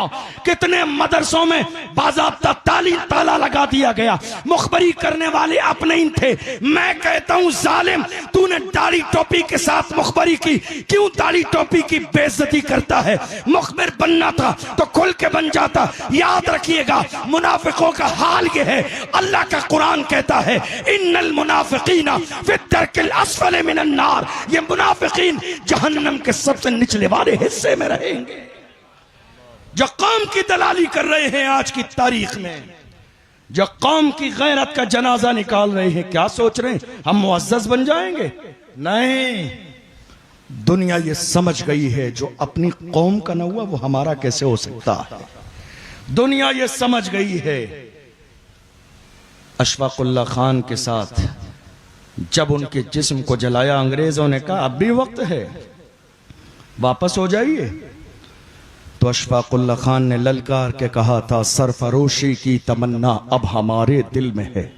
कितने मदरसों में बाज़ाब्ता ताला लगा दिया गया, मुखबरी करने वाले अपने ही थे। मैं कहता हूं जालिम, तूने दाढ़ी टोपी के साथ मुखबरी की, क्यों दाढ़ी टोपी की बेइज्जती करता है? मुखबिर बनना था तो खुल के बन जाता। याद रखिएगा, मुनाफिकों का हाल ये है। अल्लाह का कुरान कहता है, इन्नल मुनाफिकीना फी दरकिल अस्फल मिनन नार, ये मुनाफिकीन जहन्नम के सबसे निचले वाले हिस्से में रहेंगे। जो कौम की दलाली कर रहे हैं आज की तारीख में, जो कौम की गैरत का जनाजा निकाल रहे हैं, क्या सोच रहे हैं हम मुअज़्ज़ज़ बन जाएंगे? नहीं, दुनिया ये समझ गई है जो अपनी कौम का न हुआ वो हमारा कैसे हो सकता है। दुनिया ये समझ गई है। अशफाकुल्ला खान के साथ जब उनके जिस्म को जलाया, अंग्रेजों ने कहा अब भी वक्त है, वापस हो जाइए। तो अशफाकुल्ला खान ने ललकार के कहा था, सरफरोशी की तमन्ना अब हमारे दिल में है,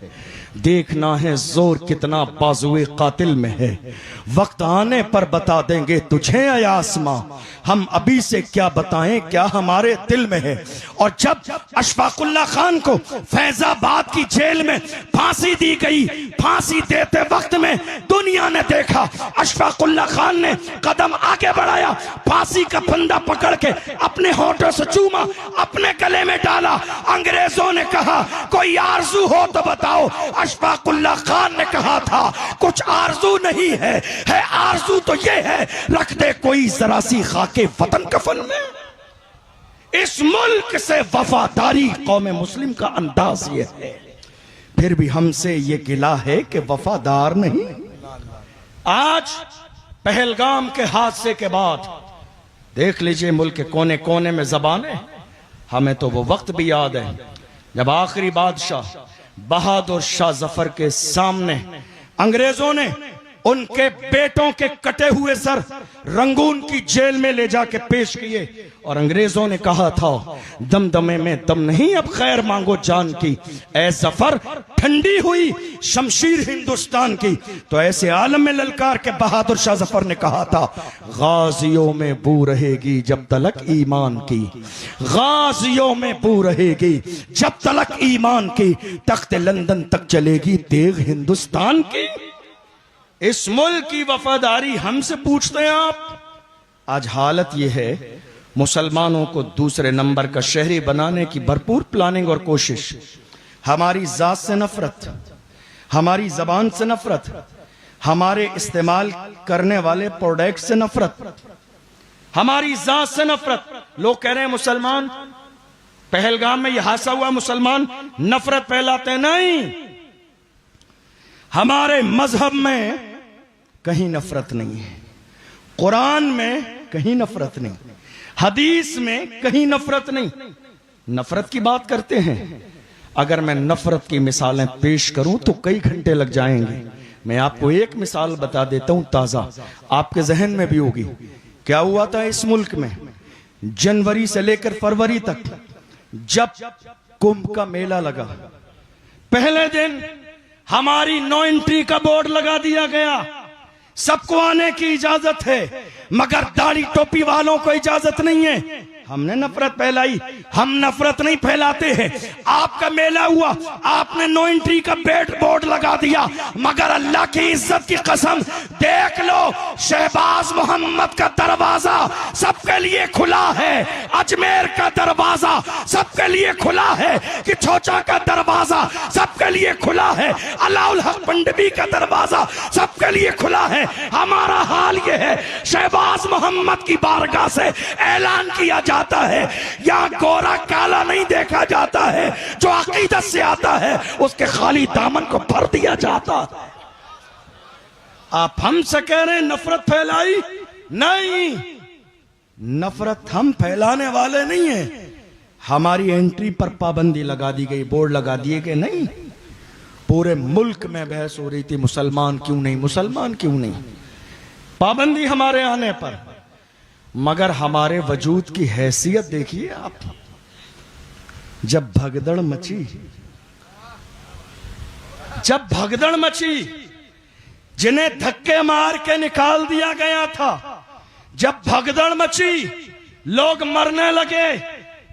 देखना है जोर कितना बाजुए कातिल में है, वक्त आने पर बता देंगे तुझे आया आसमां, हम अभी से क्या बताएं क्या हमारे दिल में है। और जब अशफाकुल्ला खान को फैजाबाद की जेल में फांसी दी गई, फांसी देते वक्त में दुनिया ने देखा, अशफाकुल्ला खान ने कदम आगे बढ़ाया, फांसी का फंदा पकड़ के अपने होठों से चूमा, अपने गले में डाला। अंग्रेजों ने कहा कोई आरजू हो तो बताओ। अशफाकुल्ला खान ने कहा था कुछ आरजू नहीं है, आरजू तो ये है, रख दे कोई जरा सी खाके वतन कफन में। इस मुल्क से वफादारी कौम मुस्लिम का अंदाज ये है, फिर भी हमसे ये गिला है कि वफादार नहीं। आज पहलगाम के हादसे के बाद देख लीजिए मुल्क के कोने कोने में जबानें। हमें तो वो वक्त भी याद है जब आखिरी बादशाह बहादुर शाह जफर के सामने अंग्रेजों ने उनके बेटों के कटे हुए सर रंगून की जेल में ले जाके पेश किए और अंग्रेजों ने कहा था दमदमे में दम नहीं, अब खैर मांगो जान की। ऐ जफर ठंडी हुई शमशीर हिंदुस्तान की। तो ऐसे आलम में ललकार के बहादुर शाह जफर ने कहा था गाजियों में बू रहेगी जब तलक ईमान की, गाजियों में बू रहेगी जब तलक ईमान की, तख्ते लंदन तक चलेगी तेग हिंदुस्तान की। इस मुल्क की वफादारी हमसे पूछते हैं आप। आज हालत यह है मुसलमानों को दूसरे नंबर का शहरी बनाने की भरपूर प्लानिंग और कोशिश, हमारी जात से नफरत, हमारी जबान से नफरत, हमारे इस्तेमाल करने वाले प्रोडक्ट से नफरत, हमारी जात से नफरत। लोग कह रहे हैं मुसलमान, पहलगाम में यह हादसा हुआ, मुसलमान नफरत फैलाते नहीं। हमारे मजहब में कहीं नफरत नहीं है, कुरान में कहीं नफरत नहीं, हदीस में कहीं नफरत नहीं। नफरत की बात करते हैं, अगर मैं नफरत की मिसालें पेश करूं तो कई घंटे लग जाएंगे। मैं आपको एक मिसाल बता देता हूं ताजा, आपके जहन में भी होगी। क्या हुआ था इस मुल्क में जनवरी से लेकर फरवरी तक, जब कुंभ का मेला लगा, पहले दिन हमारी नो एंट्री का बोर्ड लगा दिया गया। सबको आने की इजाजत है मगर दाढ़ी टोपी वालों को इजाजत नहीं है। हमने नफरत फैलाई, हम नफरत नहीं फैलाते हैं। आपका मेला हुआ, आपने नो एंट्री का बोर्ड लगा दिया, मगर अल्लाह की इज्जत की कसम देख लो शहबाज मोहम्मद का दरवाजा सबके लिए खुला है, अजमेर का दरवाजा सबके लिए खुला है, कि छोचा का दरवाजा सबके लिए खुला है, अलाउल हक पंडवी का दरवाजा सबके लिए खुला है। हमारा हाल यह है, शहबाज मोहम्मद की बारगाह से ऐलान किया जाता है, यहां गोरा काला नहीं देखा जाता है, जो अकीदत से आता है उसके खाली दामन को भर दिया जाता है। आप हमसे कह रहे हैं नफरत फैलाई, नहीं, नफरत हम फैलाने वाले नहीं है। हमारी एंट्री पर पाबंदी लगा दी गई, बोर्ड लगा दिए गए, नहीं। पूरे मुल्क में बहस हो रही थी मुसलमान क्यों नहीं, मुसलमान क्यों नहीं, पाबंदी हमारे आने पर। मगर हमारे वजूद की हैसियत देखिए आप। जब भगदड़ मची, जब भगदड़ मची, जिन्हें धक्के मार के निकाल दिया गया था, जब भगदड़ मची, लोग मरने लगे,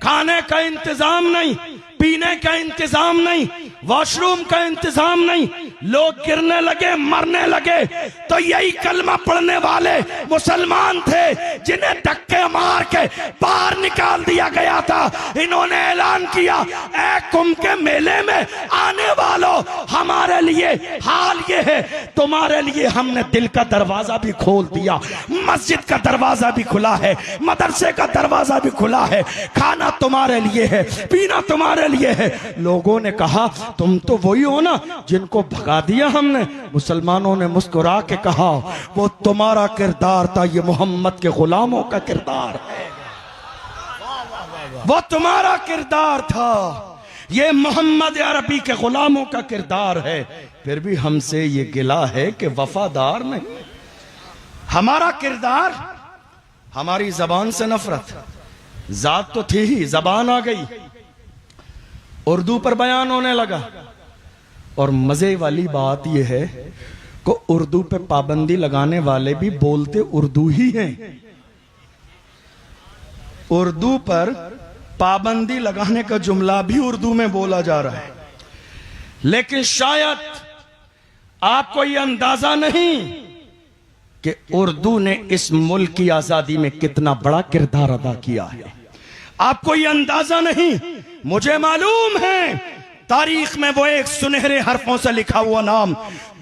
खाने का इंतजाम नहीं, पीने का इंतजाम नहीं, वॉशरूम का इंतजाम नहीं, लोग गिरने लगे, मरने लगे, तो यही कलमा पढ़ने वाले मुसलमान थे जिन्हें धक्के मार के बाहर निकाल दिया गया था। इन्होंने ऐलान किया, ऐ कुंभ के मेले में आने वालों, हमारे लिए हाल ये है, तुम्हारे लिए हमने दिल का दरवाजा भी खोल दिया, मस्जिद का दरवाजा भी खुला है, मदरसे का दरवाजा भी खुला है, खाना तुम्हारे लिए है, पीना तुम्हारे लिए है। लोगों ने कहा तुम तो वही हो ना जिनको भगा दिया हमने। मुसलमानों ने मुस्कुरा के कहा वो तुम्हारा किरदार था, ये मोहम्मद के गुलामों का किरदार है, वो तुम्हारा किरदार था, ये मोहम्मद अरबी के गुलामों का किरदार है। फिर भी हमसे ये गिला है कि वफादार नहीं। हमारा किरदार, हमारी जबान से नफरत, जात तो थी ही, जबान आ गई, उर्दू पर बयान होने लगा। और मजे वाली बात यह है कि उर्दू पे पाबंदी लगाने वाले भी बोलते उर्दू ही हैं। उर्दू पर पाबंदी लगाने का जुमला भी उर्दू में बोला जा रहा है, लेकिन शायद आपको यह अंदाजा नहीं कि उर्दू ने इस मुल्क की आजादी में कितना बड़ा किरदार अदा किया है। आपको यह अंदाजा नहीं। मुझे मालूम है तारीख में वो एक सुनहरे हरफों से लिखा हुआ नाम,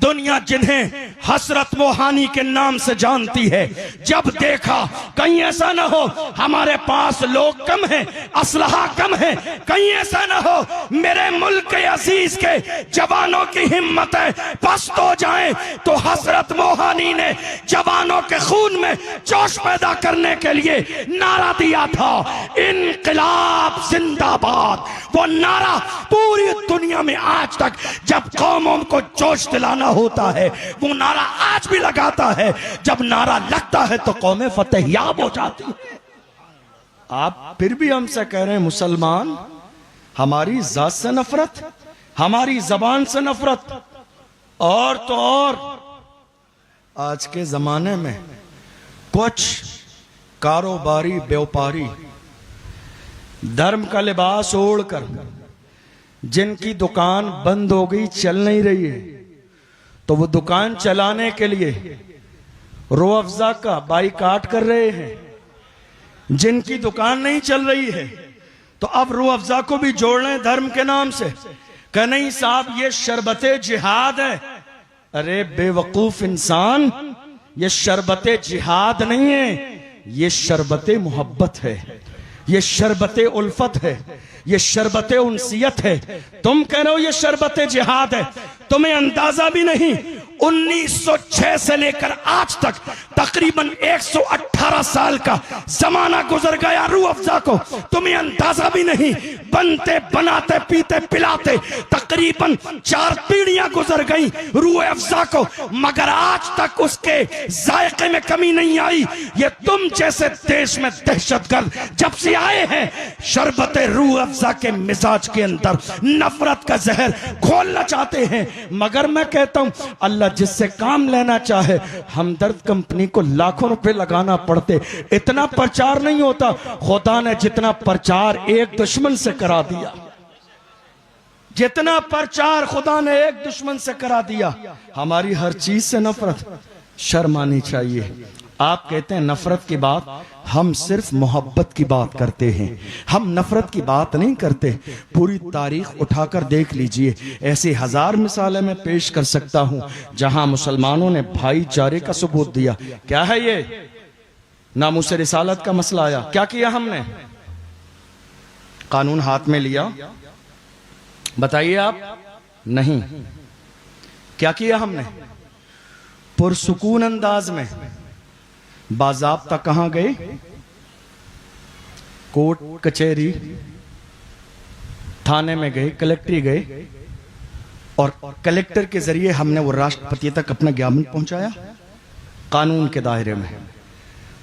दुनिया जिन्हें हसरत मोहानी के नाम से जानती है। जब देखा कहीं ऐसा ना हो हमारे पास लोग कम हैं, असलहा कम है, कहीं ऐसा ना हो मेरे मुल्क के अजीज के जवानों की हिम्मतें पस्त हो जाएं, तो हसरत मोहानी ने जवानों के खून में जोश पैदा करने के लिए नारा दिया था, इनकलाब जिंदाबाद। वो नारा पूरी दुनिया में आज तक जब कौमों को जोश दिलाना होता है वो नारा आज भी लगाता है। जब नारा लगता है तो कौमें फतेहयाब हो जाती है। आप फिर भी हमसे कह रहे हैं मुसलमान हमारी जात से नफरत, हमारी जबान से नफरत। और तो और आज के जमाने में कुछ कारोबारी व्यापारी धर्म का लिबास ओढ़कर जिनकी दुकान बंद हो गई, चल नहीं रही है, तो वो दुकान चलाने के लिए रो अफजा का बाइकाट कर रहे हैं। जिनकी दुकान नहीं चल रही है तो अब रो अफजा को भी जोड़ लें धर्म के नाम से। कह नहीं साहब ये शरबते जिहाद है। अरे बेवकूफ इंसान, ये शरबते जिहाद नहीं है, ये शरबते मोहब्बत है, ये शरबते उल्फत है, ये शरबते उनसियत है। तुम कह रहे हो ये शरबते जिहाद है, तुम्हें अंदाजा भी नहीं 1906 से लेकर आज तक तकरीबन 118 साल का जमाना गुजर गया रूह अफजा को, तुम्हें अंदाजा भी नहीं। बनते बनाते पीते पिलाते तकरीबन 4 पीढ़ियां गुजर गई रूह अफजा को, मगर आज तक उसके जायके में कमी नहीं आई। ये तुम जैसे देश में दहशतगर्द जब से आए हैं शरबत रूह अफजा के मिजाज के अंदर नफरत का जहर घोलना चाहते हैं। मगर मैं कहता हूं अल्लाह जिससे काम लेना चाहे, हमदर्द कंपनी को लाखों रुपए लगाना पड़ते, इतना प्रचार नहीं होता। खुदा ने जितना प्रचार एक दुश्मन से करा दिया, जितना प्रचार खुदा ने एक दुश्मन से करा दिया। हमारी हर चीज से नफरत, शर्म आनी चाहिए। आप कहते हैं नफरत की बात, हम सिर्फ मोहब्बत की बात करते हैं, हम नफरत की बात नहीं करते। पूरी तारीख उठाकर देख लीजिए, ऐसी 1000 मिसालें मैं पेश कर सकता हूं जहां मुसलमानों ने भाईचारे का सबूत दिया। क्या है ये? नामूस रिसालत का मसला आया, क्या किया हमने? कानून हाथ में लिया, बताइए आप? नहीं। क्या किया हमने? पुरसुकून अंदाज में बाज़ाब्ता कहां गए? कोर्ट कचहरी थाने में गए, कलेक्ट्री गए, और कलेक्टर के जरिए हमने वो राष्ट्रपति तक अपना ज्ञापन पहुंचाया कानून के दायरे में।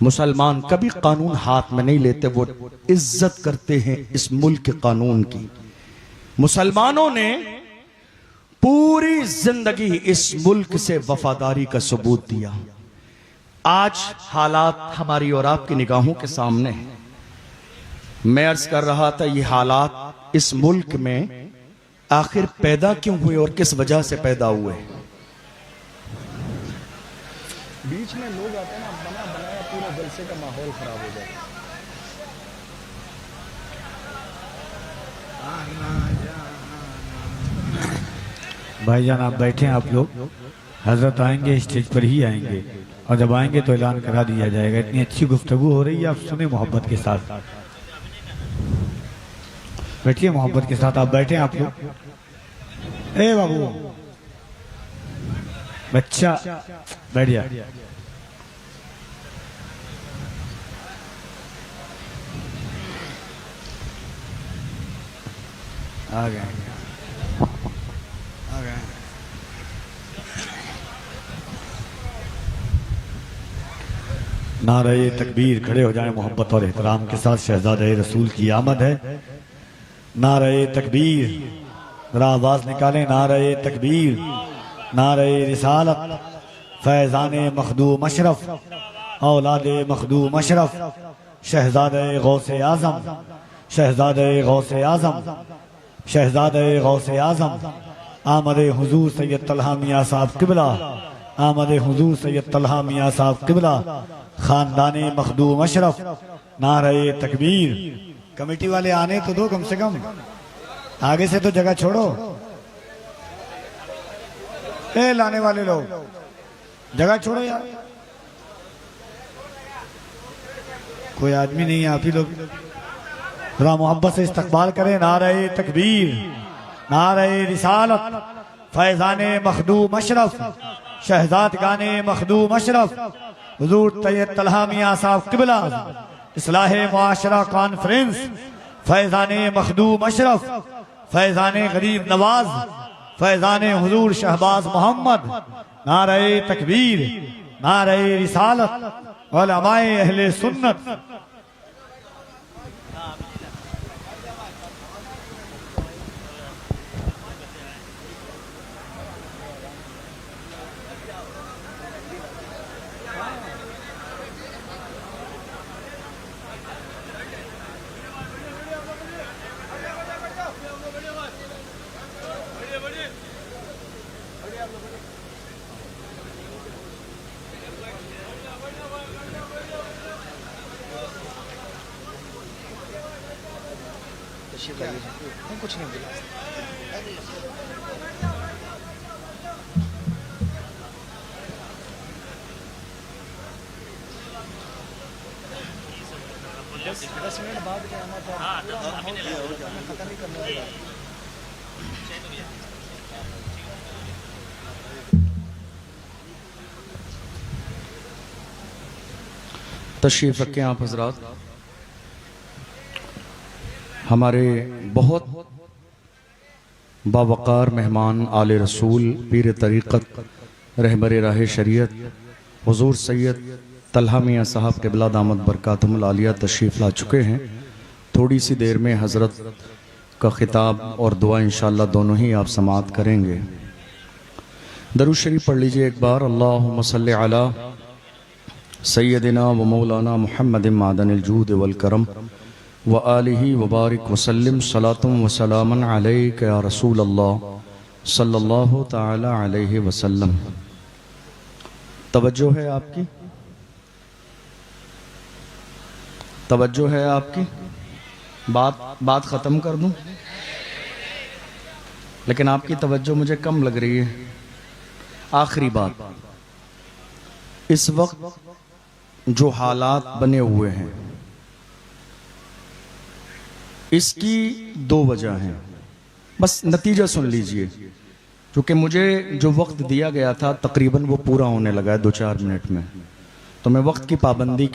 मुसलमान कभी कानून हाथ में नहीं लेते, वो इज्जत करते हैं इस मुल्क के कानून की। मुसलमानों ने पूरी जिंदगी इस मुल्क से वफादारी का सबूत दिया। आज हालात हमारी और आपकी निगाहों के सामने हैं। मैं अर्ज कर रहा था ये हालात इस मुल्क में आखिर पैदा क्यों हुए और किस वजह से पैदा हुए? बीच में लोग आते हैं ना, बना बनाया पूरा जलसे का माहौल खराब हो जाता है। भाईजान आप बैठे हैं, आप लोग हजरत आएंगे स्टेज पर ही आएंगे, और जब आएंगे तो ऐलान करा दिया जाएगा। इतनी अच्छी गुफ्तगू हो रही है, आप सुने मोहब्बत के साथ। बैठिए मोहब्बत के साथ, आप बैठे हैं आप लोग। ए बाबू बच्चा बैठ जा। आ गए आ गए। नारे तकबीर, खड़े हो जाए मोहब्बत और एहतराम के साथ। शहजादे रसूल की आमद है। नारे तकबीर, जरा आवाज निकालें। नारे तकबीर, नारे रिसालत, फैजाने मखदूम अशरफ, औलादे मखदूम अशरफ, शहजादे गौसे आजम, शहजादे गौसे आजम, शहजादे गौसे आजम, आमद हुजूर सैयद तलहा मियां साहब किबला, आमद हुजूर सैयद तलहा मियां साहब किबला, खानदाने मखदूम अशरफ। नारे तकबीर। कमेटी वाले आने तो दो कम से कम। आगे से तो जगह छोड़ो। ए लाने वाले लोग जगह छोड़ो यार, कोई आदमी नहीं है, आप ही लोग थोड़ा मोहब्बत से इस्तकबाल करें। नारे तकबीर, नारे रिसालत, फैजाने मखदूम अशरफ, शहजाद गाने मखदूम अशरफ, हुजूर तैयब तलहा मियां साहब किबला, इस्लाहे मुआशरा कॉन्फ्रेंस, फैजाने मखदूम अशरफ, फैजाने गरीब नवाज, फैजाने हुजूर शहबाज मोहम्मद, नारे तकबीर, नारे रिसालत, उलमाए अहले सुन्नत। कुछ नहीं मिला। दस मिनट बाद क्या आना था, पता नहीं करने वाला। तशरीफ रखें आप हजरात। हमारे बहुत बावकार मेहमान आले रसूल पीर तरीक़त रहबर राह शरीयत हुजूर सैयद तलहा मियां साहब क़िबला दामत बरकातुहुल आलिया तशरीफ़ ला चुके हैं। थोड़ी सी देर में हज़रत का खिताब और दुआ इंशाअल्लाह दोनों ही आप समाअत करेंगे। दरूद शरीफ पढ़ लीजिए एक बार। अल्लाहुम्मा सल्लि अला सैयदिना व मौलाना मुहम्मद मादनिल जूद वल करम व आलिही व बारिक वसल्लम सलातुम व सलामन अलैका या रसूल अल्लाह सल्लल्लाहु ताला अलैहि वसल्लम। तवज्जो है आपकी, तवज्जो है आपकी। बात ख़त्म कर दूं, लेकिन आपकी तवज्जो मुझे कम लग रही है। आखिरी बात, इस वक्त जो हालात बने हुए हैं इसकी दो वजह हैं, बस नतीजा सुन लीजिए। क्योंकि मुझे जो वक्त दिया गया था तकरीबन वो पूरा होने लगा है 2-4 मिनट में, तो मैं वक्त की पाबंदी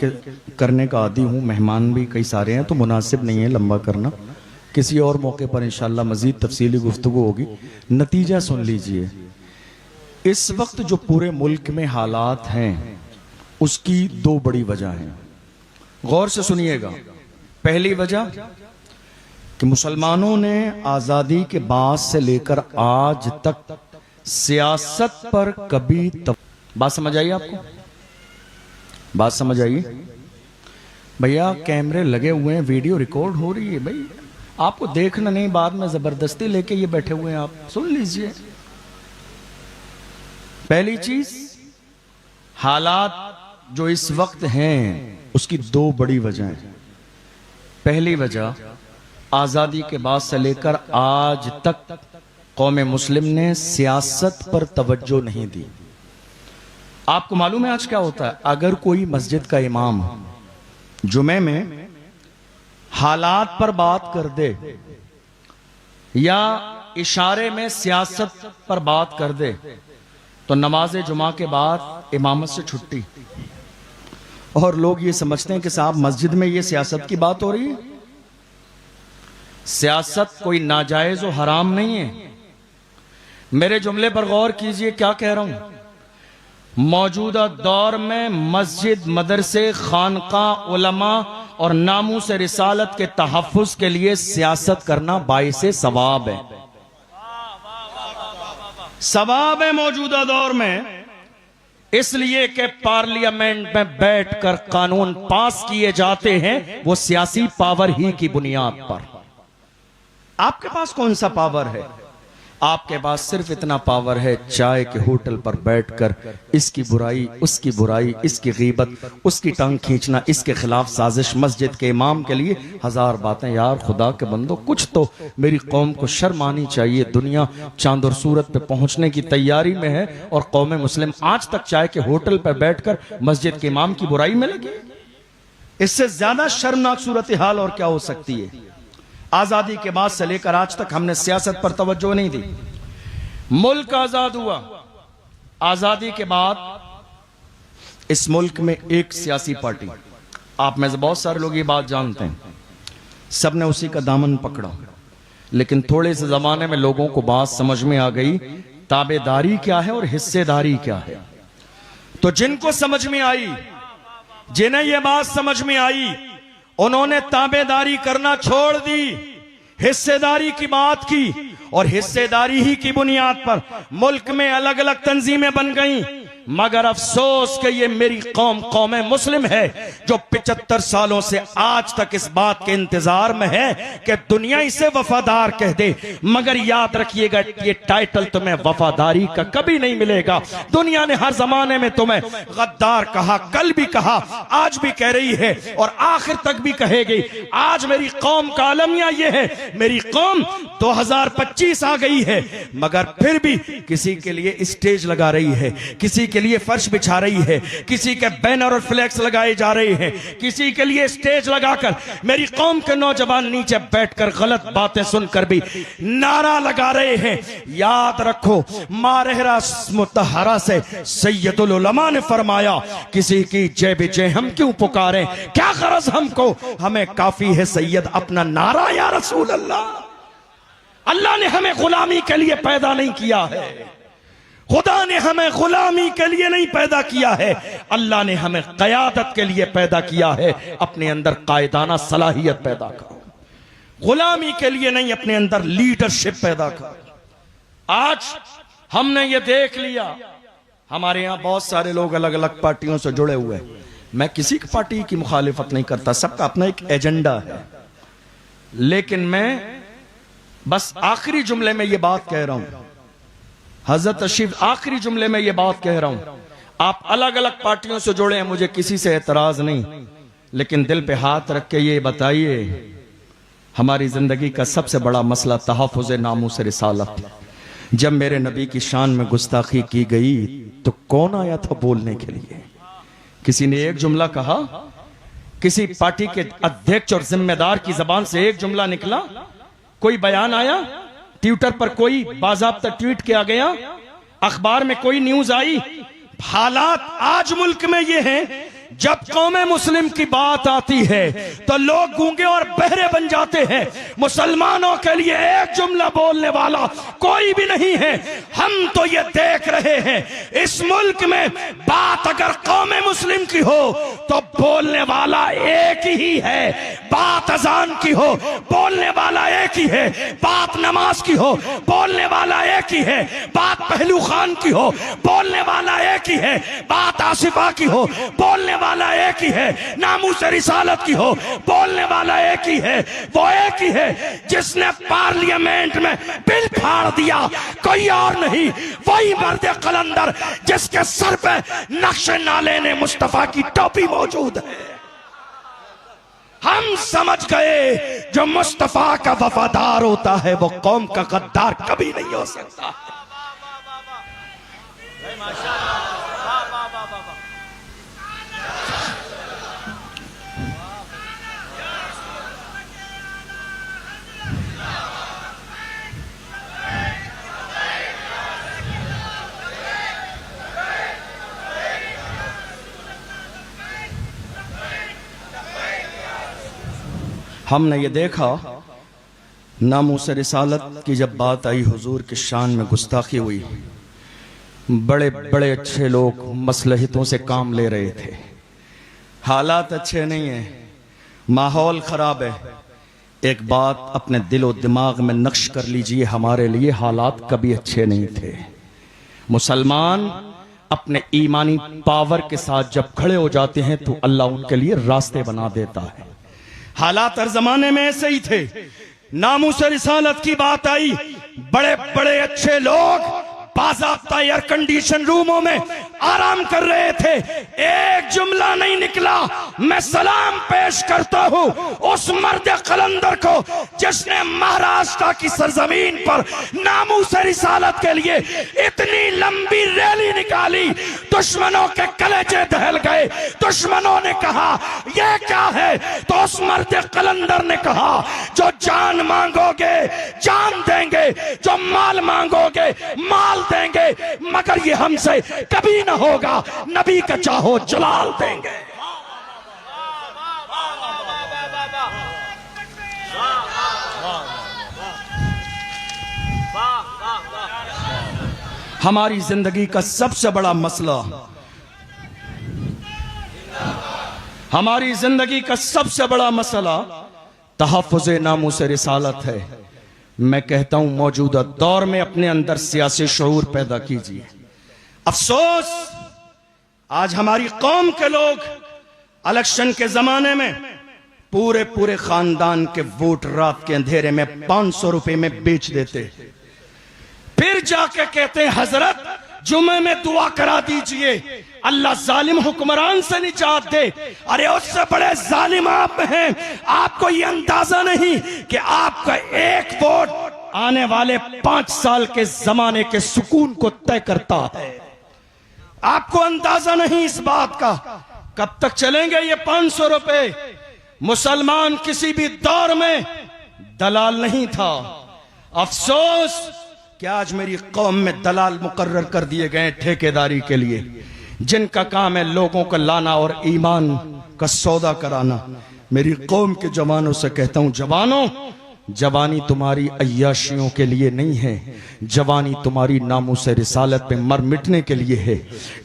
करने का आदी हूँ। मेहमान भी कई सारे हैं तो मुनासिब नहीं है लंबा करना। किसी और मौके पर इंशाअल्लाह मज़ीद तफसीली गुफ्तगू होगी। नतीजा सुन लीजिए। इस वक्त जो पूरे मुल्क में हालात हैं उसकी दो बड़ी वजह हैं, गौर से सुनिएगा। पहली वजह कि मुसलमानों ने आज़ादी के बाद से लेकर आज तक सियासत पर कभी बात समझ आई आपको? बात समझ आई? भैया कैमरे लगे हुए हैं, वीडियो रिकॉर्ड हो रही है। भाई आपको देखना नहीं, बाद में जबरदस्ती लेके ये बैठे हुए हैं आप, सुन लीजिए। पहली चीज, हालात जो इस वक्त हैं उसकी दो बड़ी वजह हैं। पहली वजह, आजादी के बाद से लेकर आज तक कौम मुस्लिम ने सियासत पर तवज्जो नहीं दी। आपको मालूम है आज क्या होता है? अगर कोई मस्जिद का इमाम जुमे में हालात पर बात कर दे या इशारे में सियासत पर बात कर दे तो नमाज जुमा के बाद इमामत से छुट्टी। और लोग ये समझते हैं कि साहब मस्जिद में ये सियासत की बात हो रही है। सियासत कोई नाजायज और हराम नहीं है। मेरे जुमले पर गौर कीजिए क्या कह रहा हूं। मौजूदा दौर में मस्जिद, मदरसे, खानका, उलमा और नामूस रिसालत के तहफ्फुज के लिए सियासत करना बाइसे सवाब है। सवाब है मौजूदा दौर में, इसलिए कि पार्लियामेंट में बैठकर कानून पास किए जाते हैं वो सियासी पावर ही की बुनियाद पर। आपके पास कौन सा पावर है? आपके पास सिर्फ इतना पावर है, चाय के होटल पर बैठकर इसकी बुराई, उसकी बुराई, इसकी गीबत, उसकी टांग खींचना, इसके खिलाफ साजिश, मस्जिद के इमाम के लिए हजार बातें। यार खुदा के बंदो, कुछ तो मेरी कौम को शर्म आनी चाहिए। दुनिया चांद और सूरत पे पहुंचने की तैयारी में है और कौम मुस्लिम आज तक चाय के होटल पर बैठकर मस्जिद के इमाम की बुराई में लगी। इससे ज्यादा शर्मनाक सूरत हाल और क्या हो सकती है। आजादी के बाद से लेकर आज तक हमने सियासत पर तवज्जो नहीं दी। मुल्क आजाद हुआ, आजादी के बाद इस मुल्क में एक सियासी पार्टी, आप में से बहुत सारे लोग ये बात जानते हैं, सबने उसी का दामन पकड़ा। लेकिन थोड़े से जमाने में लोगों को बात समझ में आ गई, ताबेदारी क्या है और हिस्सेदारी क्या है। तो जिनको समझ में आई, जिन्हें यह बात समझ में आई, उन्होंने ताबेदारी करना छोड़ दी, हिस्सेदारी की बात की, और हिस्सेदारी ही की बुनियाद पर मुल्क में अलग अलग तंजीमें बन गईं। मगर अफसोस कि ये मेरी कौम मुस्लिम है जो 75 सालों से आज तक इस बात के इंतजार में है कि दुनिया इसे वफादार कह दे। मगर याद रखिएगा, ये टाइटल तुम्हें वफादारी का कभी नहीं मिलेगा। दुनिया ने हर जमाने में तुम्हें गद्दार कहा, कल भी कहा, आज भी कह रही है और आखिर तक भी कहेगी। आज मेरी कौम का अलमिया ये है, मेरी कौम 2025 आ गई है, मगर फिर भी किसी के लिए स्टेज लगा रही है, किसी के लिए फर्श बिछा रही है, किसी के बैनर और फ्लैक्स लगाए जा रहे हैं, किसी के लिए स्टेज लगाकर मेरी कौम के नौजवान नीचे बैठकर गलत बातें सुनकर भी नारा लगा रहे हैं। याद रखो, मारहरा मुतहरा से सैयदुल उलमा ने फरमाया, किसी की जय विजय हम क्यों पुकारें, क्या गरज हमको, हमें काफी है सैयद अपना नारा या रसूल अल्लाह। अल्लाह ने हमें गुलामी के लिए पैदा नहीं किया है, खुदा ने हमें गुलामी के लिए नहीं पैदा किया है, अल्लाह ने हमें क़यादत के लिए पैदा किया है। अपने अंदर कायदाना सलाहियत पैदा करो, गुलामी के लिए नहीं, अपने अंदर लीडरशिप पैदा करो। आज हमने ये देख लिया, हमारे यहां बहुत सारे लोग अलग अलग पार्टियों से जुड़े हुए हैं। मैं किसी की पार्टी की मुखालिफत नहीं करता, सबका अपना एक एजेंडा है। लेकिन मैं बस आखिरी जुमले में ये बात कह रहा हूं, हजरत तशरीफ आखिरी जुमले में यह बात कह रहा हूं, आप अलग अलग पार्टियों से जुड़े हैं, मुझे किसी से एतराज नहीं, लेकिन दिल पे हाथ रख के ये बताइए, हमारी जिंदगी का सबसे बड़ा मसला तहफ़्फ़ुज़ नामूस रिसालत। जब मेरे नबी की शान में गुस्ताखी की गई तो कौन आया था बोलने के लिए? किसी ने एक जुमला कहा, किसी पार्टी के अध्यक्ष और जिम्मेदार की जबान से एक जुमला निकला, कोई बयान आया, ट्विटर पर कोई बाज़ाब्ता ट्वीट किया गया, अखबार में कोई न्यूज आई। हालात आज मुल्क में ये हैं, जब कौम मुस्लिम की बात आती है तो लोग गूंगे और बहरे बन जाते हैं। मुसलमानों के लिए एक जुमला बोलने वाला कोई भी नहीं है। हम तो ये देख रहे हैं, इस मुल्क में बात अगर कौम मुस्लिम की हो तो बोलने वाला एक ही है, बात अजान की हो बोलने वाला एक ही है, बात नमाज की हो बोलने वाला एक ही है, बात पहलू खान की हो बोलने वाला एक ही है, बात आसिफा की हो बोलने वाला एक ही है, नामूस रिसालत की हो बोलने वाला एक ही है। वो एक ही है जिसने पार्लियामेंट में बिल फाड़ दिया, कोई और नहीं, वही मर्द कलंदर जिसके सर पे नक्श नाले ने मुस्तफा की टोपी मौजूद है। हम समझ गए जो मुस्तफा का वफादार होता है वो कौम का गद्दार कभी नहीं हो सकता। हमने ये देखा, नामूस रिसालत की जब बात आई, हुजूर की शान में गुस्ताखी हुई, बड़े बड़े अच्छे लोग मसलहतों से काम ले रहे थे। हालात अच्छे नहीं है, माहौल खराब है। एक बात अपने दिलो दिमाग में नक्श कर लीजिए, हमारे लिए हालात कभी अच्छे नहीं थे। मुसलमान अपने ईमानी पावर के साथ जब खड़े हो जाते हैं तो अल्लाह उनके लिए रास्ते बना देता है। हालात हर जमाने में ऐसे ही थे। नामूस रिसालत की बात आई, बड़े बड़े अच्छे लोग बाज़ाब्ता एयर कंडीशन रूमों में आराम कर रहे थे, एक जुमला नहीं निकला। मैं सलाम पेश करता हूं उस मर्द कलंदर को जिसने महाराष्ट्र की सरजमीन पर नामूस रिसालत के लिए इतनी लंबी रैली निकाली, दुश्मनों के कलेजे दहल गए। दुश्मनों ने कहा यह क्या है, तो उस मर्द कलंदर ने कहा जो जान मांगोगे जान देंगे, जो माल मांगोगे माल देंगे, मगर ये हमसे कभी ना होगा, नबी का चाहो जलाल देंगे। हमारी जिंदगी का सबसे बड़ा मसला, हमारी जिंदगी का सबसे बड़ा मसला तहफ़्फ़ुज़ नामूस रिसालत है। मैं कहता हूं मौजूदा दौर में अपने अंदर सियासी शऊर पैदा कीजिए। अफसोस आज हमारी कौम के लोग इलेक्शन के जमाने में पूरे पूरे खानदान के वोट रात के अंधेरे में 500 रुपए में बेच देते, फिर जाके कहते हैं हजरत जुमे में दुआ करा दीजिए अल्लाह जालिम हुक्मरान से निजात दे। अरे उससे बड़े जालिम आप हैं, आपको ये अंदाजा नहीं कि आपका एक वोट आने वाले 5 साल के जमाने के सुकून को तय करता है। आपको अंदाजा नहीं इस बात का। कब तक चलेंगे ये 500 रुपए? मुसलमान किसी भी दौर में दलाल नहीं था। अफसोस कि आज मेरी कौम में दलाल मुकर्रर कर दिए गए ठेकेदारी के लिए, जिनका काम है लोगों को लाना और ईमान का सौदा कराना। मेरी कौम के जवानों से कहता हूं, जवानों, जवानी तुम्हारी अय्याशियों के लिए नहीं है, जवानी तुम्हारी नामूस रिसालत पे मर मिटने के लिए है।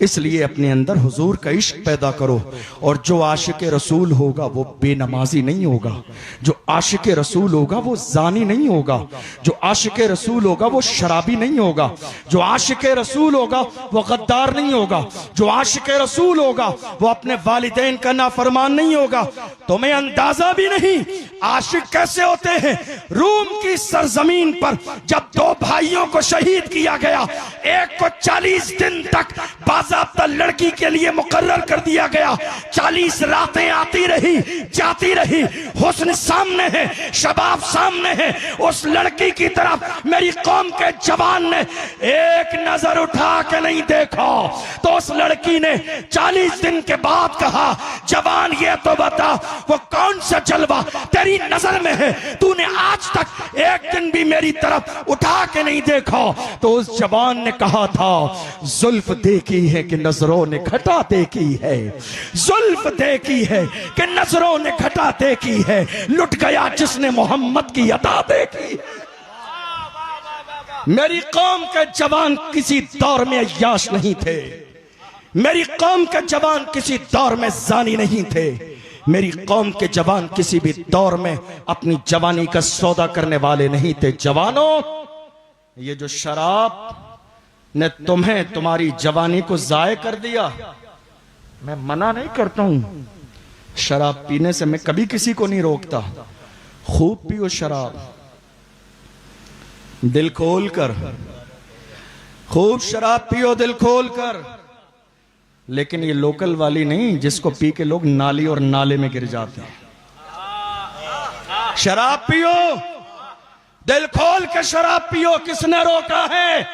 इसलिए अपने अंदर हुजूर का इश्क पैदा करो, और जो आशिक रसूल होगा वो बेनमाजी नहीं होगा, जो आशिक रसूल होगा वो जानी नहीं होगा, जो आशिक रसूल होगा वो शराबी नहीं होगा, जो आशिक रसूल होगा वो गद्दार नहीं होगा, जो आशिक रसूल होगा वो अपने वालिदैन का नाफरमान नहीं होगा। तुम्हें अंदाजा भी नहीं आशिक कैसे होते हैं। रूम की सरजमीन पर जब 2 भाइयों को शहीद किया गया, एक को 40 दिन तक बाज़ाब्ता लड़की के लिए मुकर्रर कर दिया गया। 40 रातें आती रही जाती रही, हुस्न सामने है, शबाब सामने है, उस लड़की की तरफ मेरी कौम के जवान ने एक नजर उठा के नहीं देखा। तो उस लड़की ने 40 दिन के बाद कहा, जवान ये तो बता वो कौन सा जलवा तेरी नजर में है, तूने आज तक एक दिन भी मेरी तरफ उठा के नहीं देखा। तो उस जवान ने कहा था, जुल्फ देखी है कि नजरों ने घटा देखी है, जुल्फ देखी है कि नजरों ने घटा देखी है, लुट गया जिसने मोहम्मद की अता देखी है। मेरी कौम के जवान किसी दौर में अय्याश नहीं थे, मेरी कौम के जवान किसी दौर में जानी नहीं थे, मेरी कौम के जवान किसी भी दौर में अपनी जवानी का सौदा करने वाले नहीं थे। जवानों, ये जो शराब ने तुम्हें तुम्हारी जवानी को जाय कर दिया, मैं मना नहीं करता हूं, शराब पीने से मैं कभी किसी को नहीं रोकता। खूब पियो शराब, दिल खोल कर, खूब शराब पियो दिल खोल कर, लेकिन ये लोकल वाली नहीं जिसको पी के लोग नाली और नाले में गिर जाते हैं। शराब पियो, दिल खोल के शराब पियो। किसने रोका है?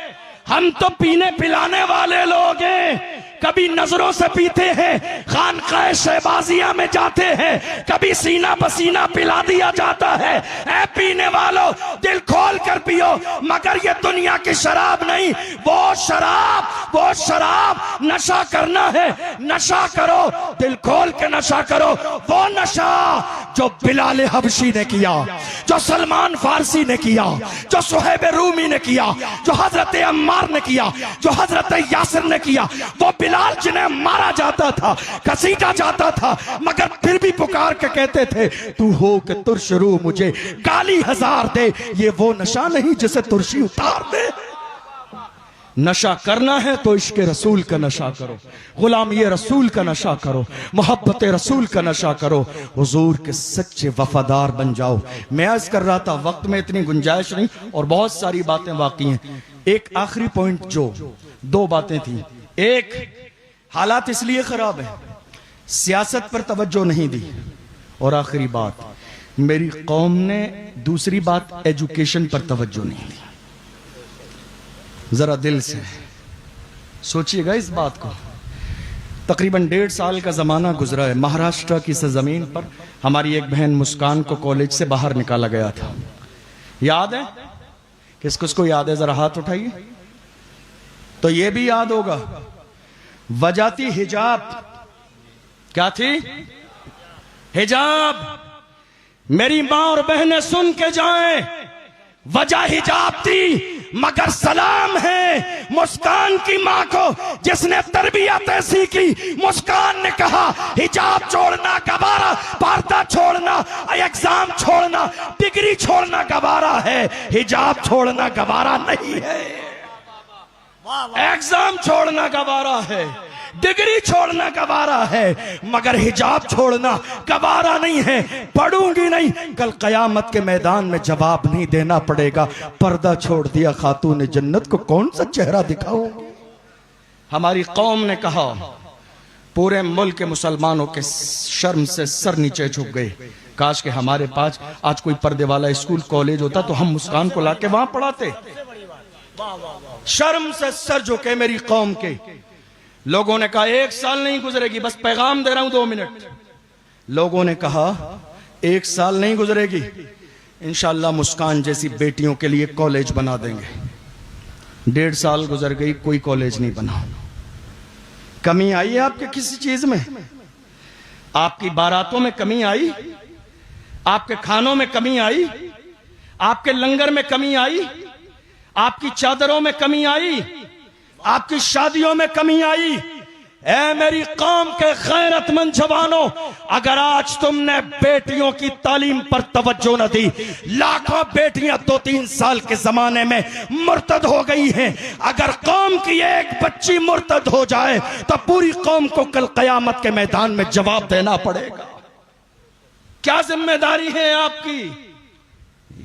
हम तो पीने पिलाने वाले लोग हैं। कभी नजरों से पीते हैं, खानकाह शहबाजिया में जाते हैं, कभी सीना पसीना पिला दिया जाता है। ऐ पीने वालों, दिल खोल कर पियो, मगर ये दुनिया की शराब नहीं। वो शराब नशा करना है, नशा करो, दिल खोल के नशा करो। वो नशा जो बिलाल हबशी ने किया, जो सलमान फारसी ने किया, जो सुहैब रूमी ने किया, जो हजरत अम्मार ने किया, जो हजरत यासिर ने किया, वो बिलाल जिन्हें मारा जाता था, घसीटा जाता था, मगर फिर भी पुकार के कहते थे, तू हो के तुर्श रू मुझे गाली 1000 दे। ये वो नशा नहीं जिसे तुर्शी उतार दे। नशा करना है तो इश्क रसूल का नशा करो, गुलामी रसूल का नशा करो, मोहब्बत रसूल का नशा करो, हुजूर के सच्चे वफादार बन जाओ। मैं अर्ज कर रहा था वक्त में इतनी गुंजाइश नहीं और बहुत सारी बातें बाकी हैं। एक आखिरी पॉइंट, जो दो बातें थी, एक हालात इसलिए खराब है, सियासत पर तवज्जो नहीं दी, और आखिरी बात मेरी कौम ने दूसरी बात एजुकेशन पर तवज्जो नहीं दी। जरा दिल से सोचिएगा इस बात को। तकरीबन 1.5 साल का जमाना गुजरा है, महाराष्ट्र की सरजमीन पर हमारी एक बहन मुस्कान को कॉलेज से बाहर निकाला गया था। याद है? किसको किसको याद है? जरा हाथ उठाइए। तो यह भी याद होगा, वजह थी हिजाब। क्या थी? हिजाब। मेरी मां और बहनें सुन के जाएं, वजह हिजाब थी। मगर सलाम है मुस्कान की मां को जिसने तरबियत ऐसी की। मुस्कान ने कहा हिजाब छोड़ना गवारा, पर्दा छोड़ना, एग्जाम छोड़ना, डिग्री छोड़ना गवारा है, हिजाब छोड़ना गवारा नहीं है। एग्जाम छोड़ना गवारा है, डिग्री छोड़ना गवारा है, मगर हिजाब छोड़ना गवारा नहीं है। पढ़ूंगी नहीं, कल कयामत के मैदान में जवाब नहीं देना पड़ेगा। पर्दा छोड़ दिया खातून जन्नत को कौन सा चेहरा दिखाऊंगी? हमारी कौम ने कहा, पूरे मुल्क के मुसलमानों के शर्म से सर नीचे झुक गए। काश के हमारे पास आज कोई पर्दे वाला स्कूल कॉलेज होता तो हम मुस्कान को लाके वहां पढ़ाते। शर्म से सर झुके मेरी कौम के। लोगों ने कहा 1 साल नहीं गुजरेगी, बस पैगाम दे रहा हूं 2 मिनट। लोगों ने कहा 1 साल नहीं गुजरेगी, इंशाअल्लाह मुस्कान जैसी बेटियों के लिए कॉलेज बना देंगे। 1.5 साल गुजर गई, कोई कॉलेज नहीं बना। कमी आई है आपके किसी चीज में? आपकी बारातों में कमी आई? आपके खानों में कमी आई? आपके लंगर में कमी आई? आपकी चादरों में कमी आई? आपकी शादियों में कमी आई? ऐ मेरी कौम के गैरतमंद जवानों, अगर आज तुमने बेटियों की तालीम पर तवज्जो न दी, लाखों बेटियां 2-3 साल के जमाने में मुर्तद हो गई हैं। अगर कौम की एक बच्ची मुर्तद हो जाए तो पूरी कौम को कल कयामत के मैदान में जवाब देना पड़ेगा। क्या जिम्मेदारी है आपकी?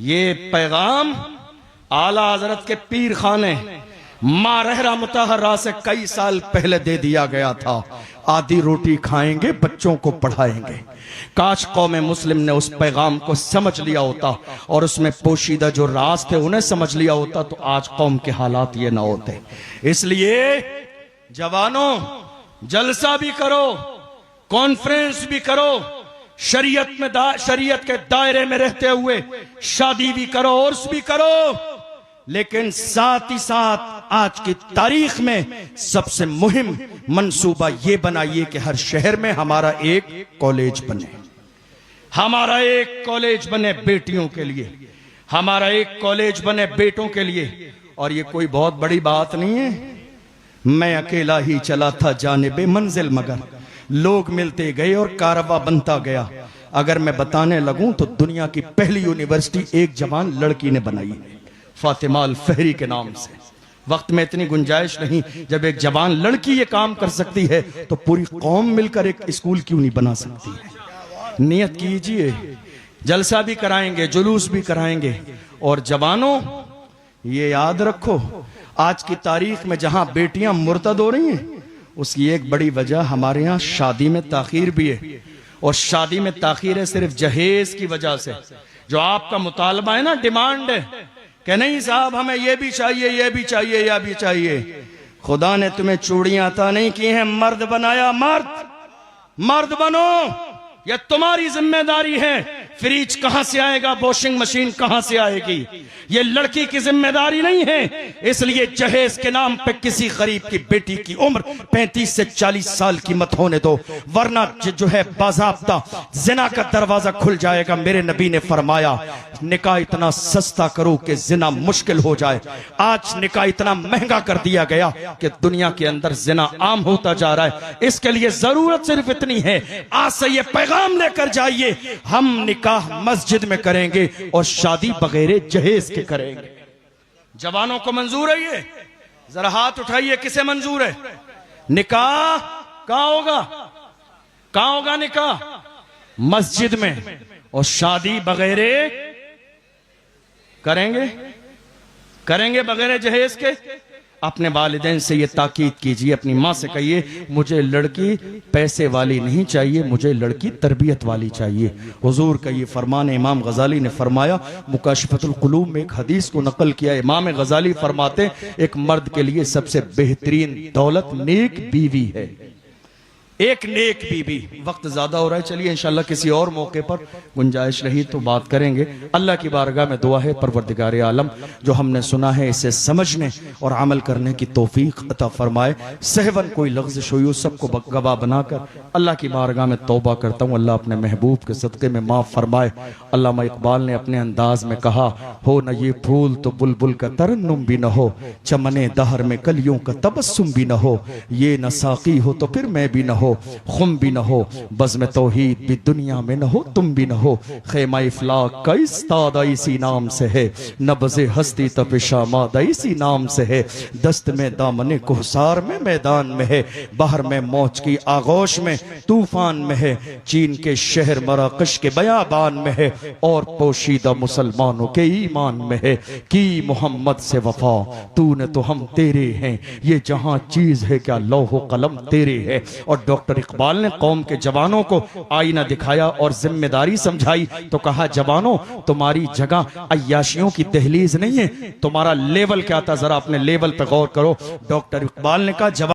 ये पैगाम आला हजरत के पीर खाने मां रहरा मुतहरा से कई साल पहले दे दिया गया था। आधी रोटी खाएंगे, बच्चों को पढ़ाएंगे। काश कौम मुस्लिम ने उस पैगाम को समझ लिया होता और उसमें पोशीदा जो राज थे उन्हें समझ लिया होता तो आज कौम के हालात ये ना होते। इसलिए जवानों, जलसा भी करो, कॉन्फ्रेंस भी करो, शरीयत के दायरे में रहते हुए शादी भी करो, उर्स भी करो, लेकिन साथ ही साथ आज की तारीख में सबसे मुहिम मंसूबा ये बनाइए कि हर शहर में हमारा एक कॉलेज बने। हमारा एक कॉलेज बने बेटियों के लिए, हमारा एक कॉलेज बने बेटों के लिए। और ये कोई बहुत बड़ी बात नहीं है। मैं अकेला ही चला था जानिबे मंजिल, मगर लोग मिलते गए और कारवा बनता गया। अगर मैं बताने लगूं तो दुनिया की पहली यूनिवर्सिटी एक जवान लड़की ने बनाई है, फातिमा अल फहरी के नाम से। वक्त में इतनी गुंजाइश नहीं, जब एक जवान लड़की ये काम कर सकती है तो पूरी कौम मिलकर एक स्कूल क्यों नहीं बना सकती है? नियत कीजिए, जलसा भी कराएंगे, जुलूस भी कराएंगे। और जवानों ये याद रखो, आज की तारीख में जहां बेटियां मुर्तद हो रही हैं उसकी एक बड़ी वजह हमारे यहाँ शादी में ताखीर भी है। और शादी में ताखीर है सिर्फ जहेज की वजह से। जो आपका मुतालबा है ना, डिमांड है कि नहीं साहब हमें ये भी चाहिए, ये भी चाहिए, यह भी चाहिए। खुदा ने तुम्हें चूड़ियां अता नहीं की हैं, मर्द बनाया। मर्द बनो, यह तुम्हारी जिम्मेदारी है। फ्रिज कहां से आएगा, वॉशिंग मशीन कहां से आएगी, ये लड़की की जिम्मेदारी नहीं है। इसलिए जहेज के नाम पे किसी गरीब की बेटी की उम्र 35 से 40 साल की मत होने दो, वरना जो है बाज़ाब्ता जिना का दरवाजा खुल जाएगा। मेरे नबी ने फरमाया निकाह इतना सस्ता करो कि जिना मुश्किल हो जाए। आज निकाह इतना महंगा कर दिया गया कि दुनिया के अंदर जिना आम होता जा रहा है। इसके लिए जरूरत सिर्फ इतनी है, आज से ये पैगाम लेकर जाइए, हम निकाह मस्जिद में करेंगे और शादी बगैर जहेज के करेंगे। जवानों को मंजूर है ये? जरा हाथ उठाइए, किसे मंजूर है? निकाह कहां होगा? कहां होगा निकाह? मस्जिद में। और शादी वगैरह करेंगे बगैर जहेज के? अपने वालिदैन से ये ताकीद कीजिए, अपनी माँ से कहिए मुझे लड़की पैसे वाली नहीं चाहिए, मुझे लड़की तरबियत वाली चाहिए। हुजूर का ये फरमान इमाम गजाली ने फरमाया, मुकाशफतुल कुलूब में एक हदीस को नकल किया। इमाम गजाली फरमाते एक मर्द के लिए सबसे बेहतरीन दौलत नेक बीवी है, एक नेक बीबी। वक्त ज्यादा हो रहा है, चलिए इंशाल्लाह किसी और मौके पर गुंजाइश रही तो बात करेंगे। अल्लाह की बारगाह में दुआ है परवरदिगार आलम जो हमने सुना है इसे समझने और अमल करने की तौफीक अता फरमाए। सहवन कोई लफ्ज़ हुई सबको गवाह बनाकर अल्लाह की बारगाह में तौबा करता हूँ, अल्लाह अपने महबूब के सदक़े में माफ़ फरमाए। अल्लामा इकबाल ने अपने अंदाज में कहा, हो न ये फूल तो बुलबुल का तरन्नुम भी न हो, चमने दहर में कलियों का तबस्सुम भी न हो, ये न साकी हो तो फिर मैं भी न हो, खुम भी न हो, बज़्म तौहीद भी दुनिया में न हो, तुम भी न हो, ख़ैमा इफ़लाक का इस्तादा इसी नाम से है, नब्ज़े हस्ती तपिशा मादा इसी नाम से है, दस्त में दामने कुहसार में मैदान में है, बहर में मौज की आगोश में तूफान में है, चीन के शहर मराकश के बयाबान में है, और पोशीदा मुसलमानों के ईमान में है। की मोहम्मद से वफा तूने तो हम तेरे हैं, ये जहां चीज है क्या लौह कलम तेरे है। और डॉक्टर इकबाल ने कौम के जवानों को आईना दिखाया और जिम्मेदारी समझाई तो कहा, जवानों तुम्हारी जगह अय्याशियों की दहलीज नहीं है, तुम्हारा लेवल क्या था, जरा अपने लेवल पे गौर करो। डॉक्टर इकबाल ने कहा